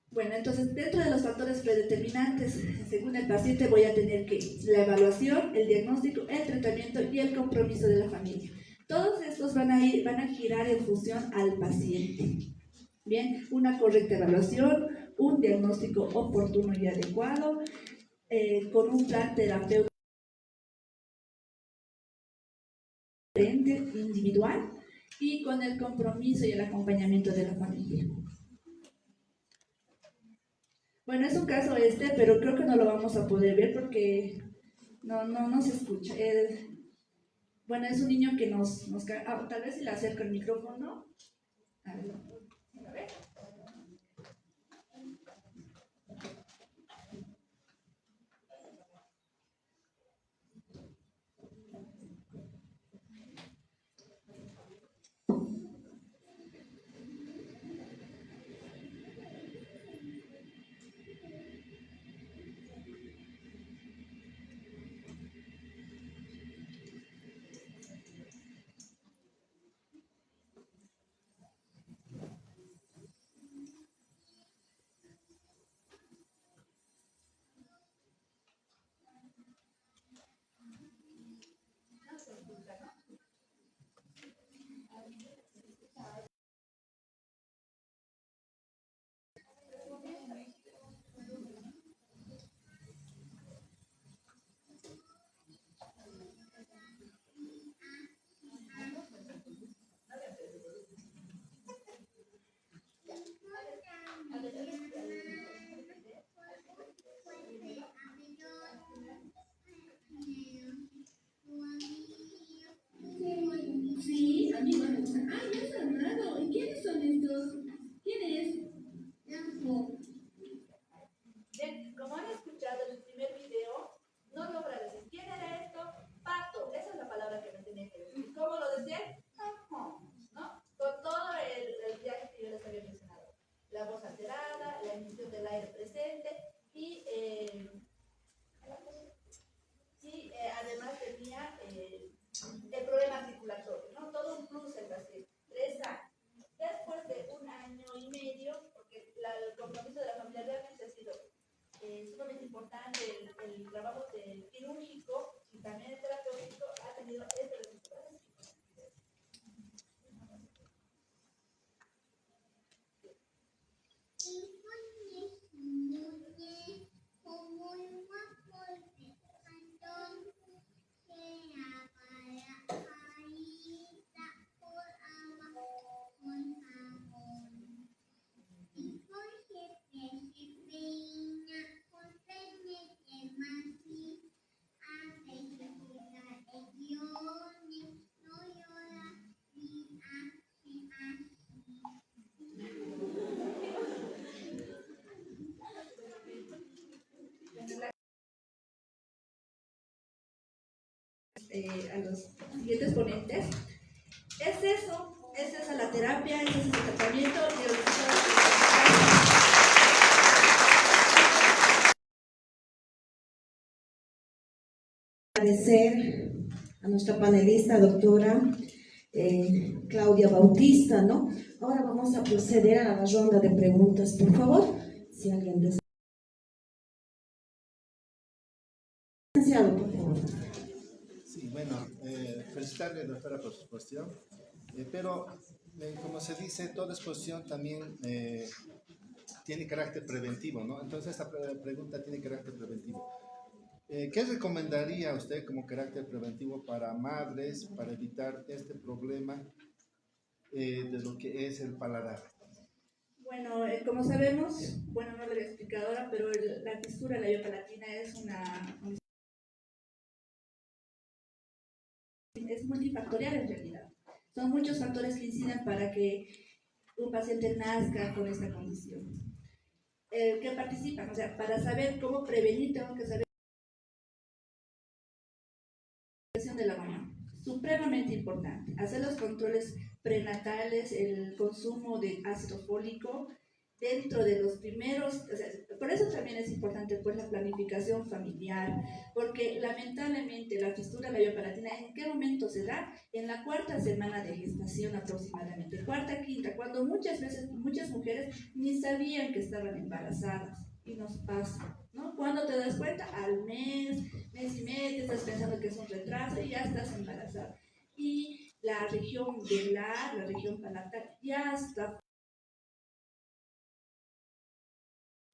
Bueno, entonces dentro de los factores predeterminantes, según el paciente, voy a tener que la evaluación, el diagnóstico, el tratamiento y el compromiso de la familia. Todos estos van a girar en función al paciente. Bien, una correcta evaluación, un diagnóstico oportuno y adecuado, con un plan terapéutico individual y con el compromiso y el acompañamiento de la familia. Bueno, es un caso pero creo que no lo vamos a poder ver porque no se escucha. Bueno, es un niño que tal vez si le acerco el micrófono. A ver, a ver. Sí, amigos. Ay, ya está armado. ¿Y quiénes son estos? ¿Quién es? Bien, como han escuchado en el primer video, no logra decir quién era esto. Pato, esa es la palabra que me tenía que decir. ¿Cómo lo decían? ¿No? Con todo el viaje que yo les había mencionado. La voz alterada, la emisión del aire presente y además tenía el problema articulatorio, ¿no? Todo un plus en Brasil. 3 años. Después de 1 año y medio, porque el compromiso de la familia realmente ha sido sumamente importante, el trabajo del quirúrgico y también el terapéutico ha tenido este resultado. A los siguientes ponentes. Es esa la terapia, ese es el tratamiento. Agradecer a nuestra panelista, doctora Claudia Bautista, ¿no? Ahora vamos a proceder a la ronda de preguntas, por favor. Si alguien desea. Por favor. Sí, bueno, felicitarle, doctora, por su exposición, pero como se dice, toda exposición también tiene carácter preventivo, ¿no? Entonces esta pregunta tiene carácter preventivo. ¿Qué recomendaría usted como carácter preventivo para madres para evitar este problema de lo que es el paladar? Bueno, como sabemos, bueno, no lo voy a explicar ahora, pero la fisura labiopalatina es multifactorial en realidad. Son muchos factores que inciden para que un paciente nazca con esta condición. ¿Qué participan? O sea, para saber cómo prevenir, tengo que saber de la mamá. Supremamente importante. Hacer los controles prenatales, el consumo de ácido fólico dentro de los primeros, o sea, por eso también es importante pues la planificación familiar, porque lamentablemente la fisura labiopalatina, ¿en qué momento se da? En la 4ª semana de gestación aproximadamente, 4ª, 5ª, cuando muchas veces, muchas mujeres ni sabían que estaban embarazadas. Y nos pasa, ¿no? Cuando te das cuenta, al mes y medio, estás pensando que es un retraso y ya estás embarazada. Y la región velar, la región palatal, ya está.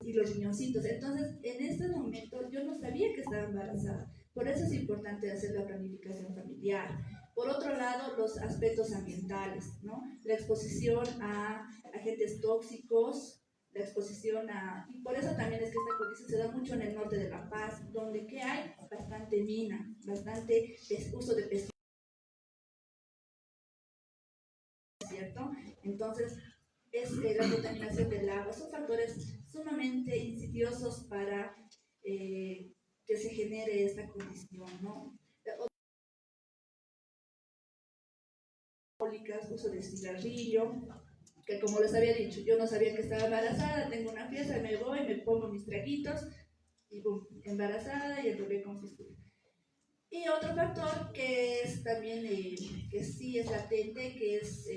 Y los riñoncitos. Entonces, en este momento yo no sabía que estaba embarazada. Por eso es importante hacer la planificación familiar. Por otro lado, los aspectos ambientales, ¿no? La exposición a agentes tóxicos, la exposición a... Y por eso también es que esta condición se da mucho en el norte de La Paz, donde ¿qué hay? Bastante mina, bastante uso de pesticidas, ¿cierto? Entonces, la contaminación del agua, son factores sumamente insidiosos para que se genere esta condición, ¿no? Uso de cigarrillo, que como les había dicho, yo no sabía que estaba embarazada, tengo una fiesta, me voy, me pongo mis traguitos y boom, embarazada y el bebé con fisura. Y otro factor que es también, que sí es latente, que es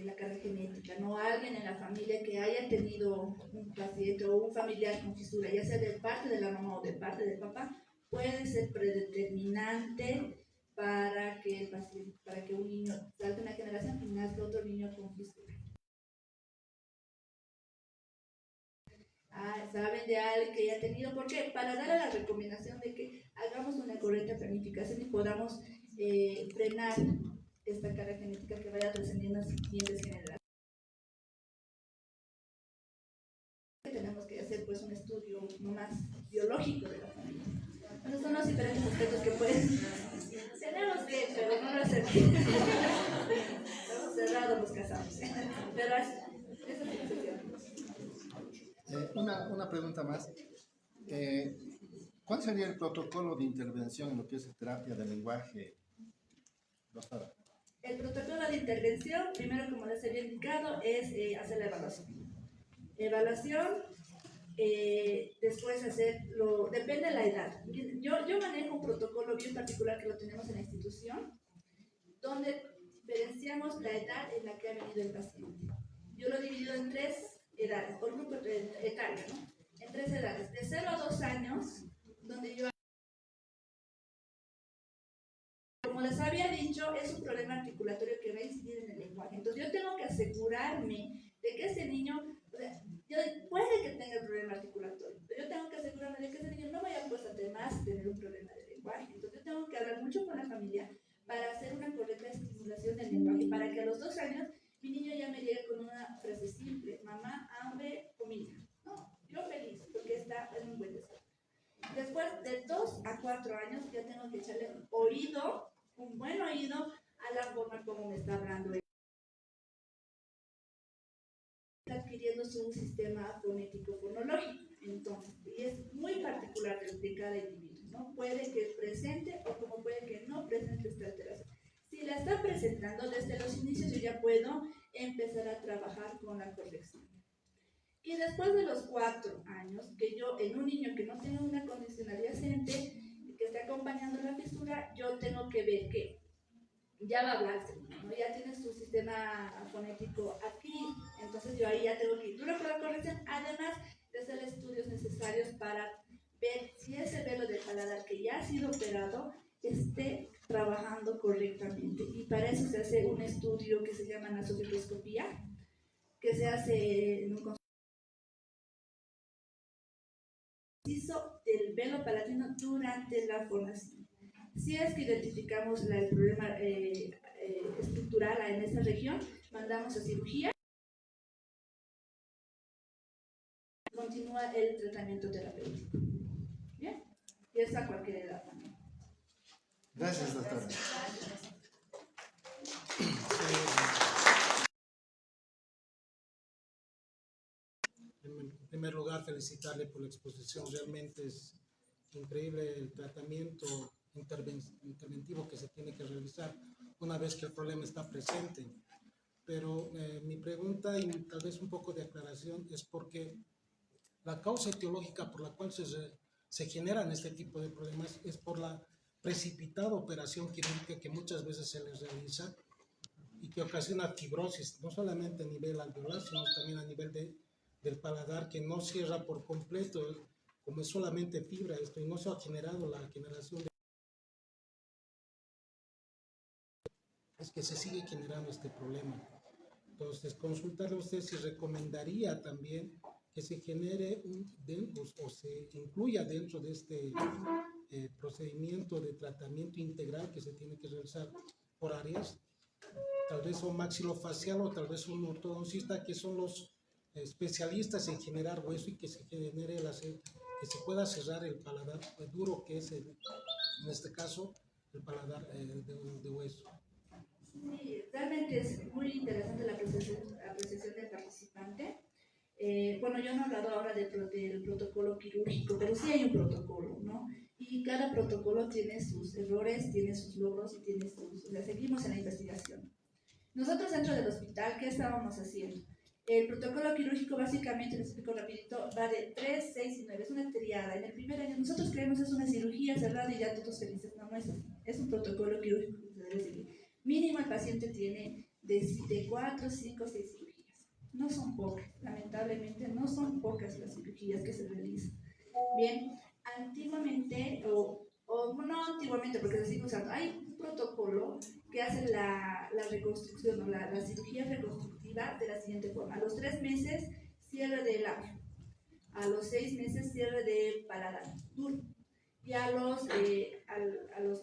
la carga genética, ¿no? Alguien en la familia que haya tenido un paciente o un familiar con fisura, ya sea de parte de la mamá o de parte del papá, puede ser predeterminante para que un niño salte una generación y nazca otro niño con fisura. Saben de alguien que haya tenido, ¿por qué? Para darle la recomendación de que hagamos una correcta planificación y podamos frenar esta carga genética que vaya trascendiendo a las siguientes generaciones. Tenemos que hacer pues un estudio más biológico de la familia. Esos son los diferentes aspectos que pueden. Tenemos que, pero no lo hacemos. Estamos cerrados los casados. Pero eso es Una pregunta más. ¿Cuál sería el protocolo de intervención en lo que es terapia del lenguaje, doctora? El protocolo de intervención, primero como les había indicado, es hacer la evaluación. Después hacerlo, depende de la edad. Yo manejo un protocolo bien particular que lo tenemos en la institución, donde diferenciamos la edad en la que ha venido el paciente. Yo lo he dividido en 3 edades, por grupo etario, ¿no? En 3 edades, de 0 a 2 años, donde yo, como les había dicho, es un problema articulatorio que va a incidir en el lenguaje. Entonces yo tengo que asegurarme de que ese niño, puede que tenga el problema articulatorio, pero yo tengo que asegurarme de que ese niño no vaya pues además tener un problema de lenguaje. Entonces yo tengo que hablar mucho con la familia para hacer una correcta estimulación del lenguaje, para que a los 2 años mi niño ya me llegue con una frase simple: mamá, hambre, comida. No, yo feliz, porque está en un buen desarrollo. Después de 2 a 4 años ya tengo que echarle un buen oído a la forma como me está hablando. Está adquiriendo su sistema fonético fonológico, entonces, y es muy particular de cada individuo, ¿no? Puede que presente o como puede que no presente esta alteración. Si la está presentando desde los inicios, yo ya puedo empezar a trabajar con la corrección. Y después de los 4 años, que yo, en un niño que no tiene una condición adyacente, que está acompañando la fisura, yo tengo que ver que ya va a hablarse, ¿no? Ya tiene su sistema fonético aquí, entonces yo ahí ya tengo que ir duro con la corrección, además de hacer estudios necesarios para ver si ese velo del paladar que ya ha sido operado esté trabajando correctamente. Y para eso se hace un estudio que se llama nasofibroscopía, que se hace en un del velo palatino durante la formación. Si es que identificamos el problema estructural en esa región, mandamos a cirugía. Continúa el tratamiento terapéutico. ¿Bien? Y es a cualquier edad también. Gracias, doctora. En primer lugar, felicitarle por la exposición. Realmente es increíble el tratamiento interventivo que se tiene que realizar una vez que el problema está presente. Pero mi pregunta, y tal vez un poco de aclaración, es porque la causa etiológica por la cual se generan este tipo de problemas es por la precipitada operación quirúrgica que muchas veces se les realiza y que ocasiona fibrosis, no solamente a nivel alveolar, sino también a nivel del paladar, que no cierra por completo, como es solamente fibra esto, y no se ha generado la generación de... Es que se sigue generando este problema. Entonces, consultarle a usted si recomendaría también que se genere o se incluya dentro de este procedimiento de tratamiento integral que se tiene que realizar, por áreas, tal vez un maxilofacial o tal vez un ortodoncista, que son los especialistas en generar hueso y que se genere que se pueda cerrar el paladar duro, que es en este caso el paladar de hueso. Sí, realmente es muy interesante la apreciación del participante. Bueno, yo no he hablado ahora del protocolo quirúrgico, pero sí hay un protocolo, ¿no? Y cada protocolo tiene sus errores, tiene sus logros y tiene sus... O sea, seguimos en la investigación. Nosotros dentro del hospital, ¿qué estábamos haciendo? El protocolo quirúrgico básicamente, les explico rapidito, va de 3, 6 y 9, es una triada. En el primer año nosotros creemos que es una cirugía cerrada y ya todos felices. No, no es así. Es un protocolo quirúrgico que se debe seguir. Mínimo el paciente tiene de 4, 5, 6 cirugías. No son pocas, lamentablemente no son pocas las cirugías que se realizan. Bien, antiguamente, o no antiguamente, porque se sigue usando, hay un protocolo que hace la reconstrucción o la cirugía reconstructiva de la siguiente forma. A los 3 meses, cierre de labio. A los 6 meses, cierre de paladar duro. Y a los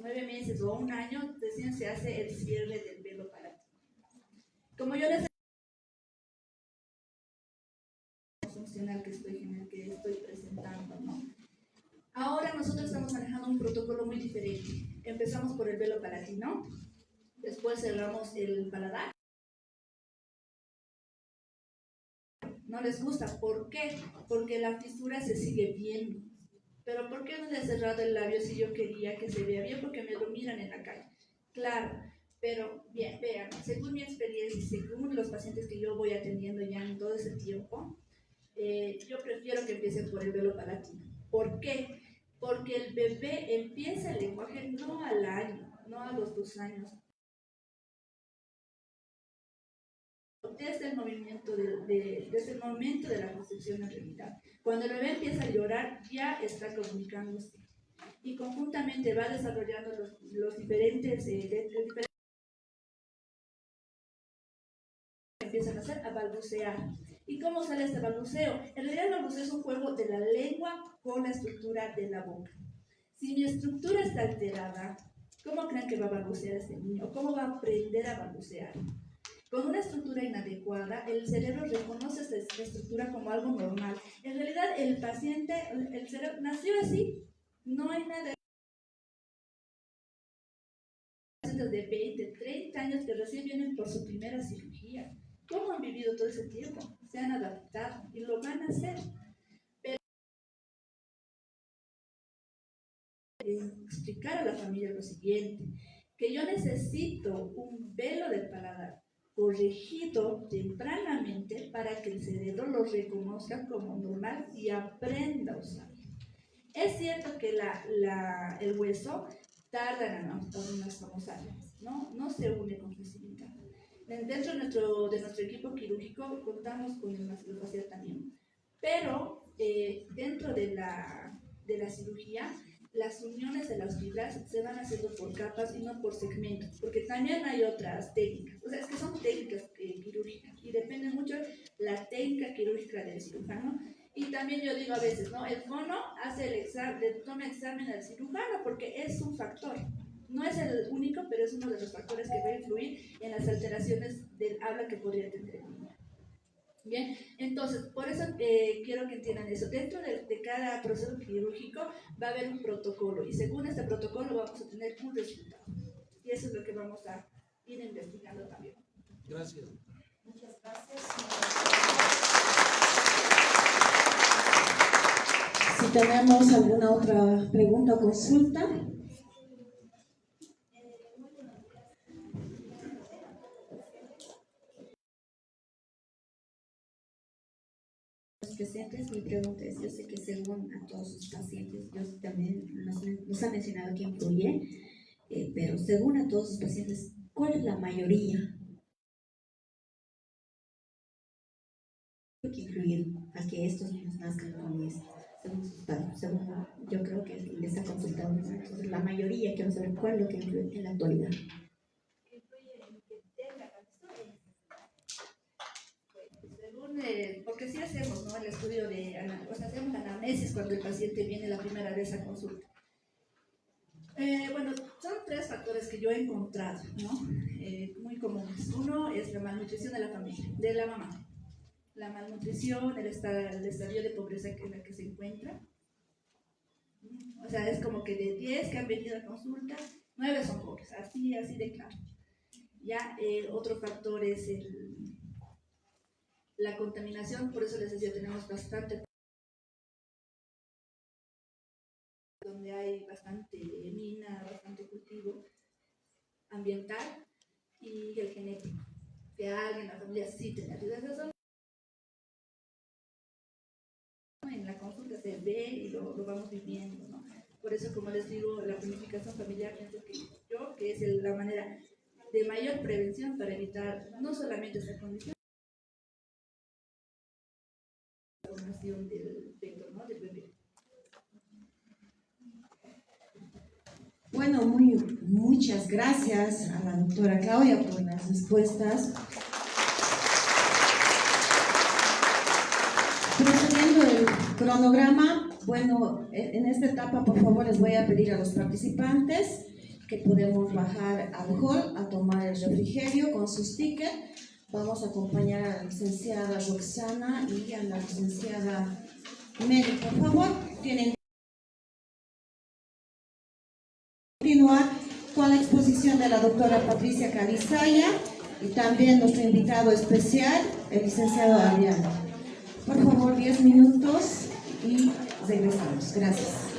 9 meses o a un año, recién se hace el cierre del velo palatino. Como yo les funcional que estoy presentando, ¿no? Ahora nosotros estamos manejando un protocolo muy diferente. Empezamos por el velo palatino, después cerramos el paladar. No les gusta, ¿por qué? Porque la fisura se sigue viendo. Pero ¿por qué no le he cerrado el labio si yo quería que se vea bien? Porque me lo miran en la calle. Claro, pero bien, vean, según mi experiencia y según los pacientes que yo voy atendiendo ya en todo ese tiempo, yo prefiero que empiecen por el velo palatino. ¿Por qué? Porque el bebé empieza el lenguaje no al año, no a los 2 años. Desde el movimiento desde el momento de la concepción en realidad. Cuando el bebé empieza a llorar, ya está comunicándose. Y conjuntamente va desarrollando los diferentes empiezan a hacer, a balbucear. ¿Y cómo sale este balbuceo? En realidad el balbuceo es un juego de la lengua con la estructura de la boca. Si mi estructura está alterada, ¿cómo creen que va a balbucear este niño? ¿Cómo va a aprender a balbucear? Con una estructura inadecuada, el cerebro reconoce esta estructura como algo normal. En realidad, el paciente, el cerebro nació así. No hay nada. Pacientes de 20, 30 años que recién vienen por su primera cirugía. ¿Cómo han vivido todo ese tiempo? Se han adaptado y lo van a hacer. Pero explicar a la familia lo siguiente, que yo necesito un velo del paladar corregido tempranamente para que el cerebro lo reconozca como normal y aprenda a usarlo. Es cierto que el hueso tarda en unas famosas áreas, no se une con facilidad. Dentro de nuestro equipo quirúrgico contamos con el maxilofacial también, pero dentro de la cirugía, las uniones de las fibras se van haciendo por capas y no por segmentos, porque también hay otras técnicas, o sea, es que son técnicas quirúrgicas y depende mucho la técnica quirúrgica del cirujano. Y también yo digo a veces, ¿no? El fono toma examen al cirujano porque es un factor, no es el único, pero es uno de los factores que va a influir en las alteraciones del habla que podría tener el niño. Bien, entonces, por eso quiero que entiendan eso. Dentro de cada proceso quirúrgico va a haber un protocolo y según este protocolo vamos a tener un resultado. Y eso es lo que vamos a ir investigando también. Gracias. Muchas gracias. Si tenemos alguna otra pregunta o consulta. Presentes, mi pregunta es, yo sé que según a todos sus pacientes, yo también nos ha mencionado que influye, pero según a todos sus pacientes, ¿cuál es la mayoría que influye a que estos niños nazcan con esto? Según yo creo que les ha consultado, entonces la mayoría, quiero saber cuál es lo que influye en la actualidad. Porque sí hacemos, ¿no? El estudio hacemos anamnesis cuando el paciente viene la primera vez a consulta. Bueno, son 3 factores que yo he encontrado, ¿no? Muy comunes. Uno es la malnutrición de la familia, de la mamá. La malnutrición, el estadio de pobreza en el que se encuentra. O sea, es como que de 10 que han venido a consulta, 9 son pobres, así de claro. Ya, otro factor es la contaminación, por eso les decía, tenemos bastante, donde hay bastante mina, bastante cultivo ambiental, y el genético, que alguien en la familia sí tenga. En la consulta se ve y lo vamos viviendo, ¿no? Por eso, como les digo, la planificación familiar pienso que es la manera de mayor prevención para evitar no solamente esta condición, la formación del feto, ¿no? Del bebé. Bueno, muchas gracias a la doctora Claudia por las respuestas. Procediendo el cronograma, bueno, en esta etapa, por favor, les voy a pedir a los participantes que podemos bajar al hall a tomar el refrigerio con sus tickets. Vamos a acompañar a la licenciada Roxana y a la licenciada Mary, por favor. Tienen que continuar con la exposición de la doctora Patricia Calizaya y también nuestro invitado especial, el licenciado Adriano. Por favor, 10 minutos y regresamos. Gracias.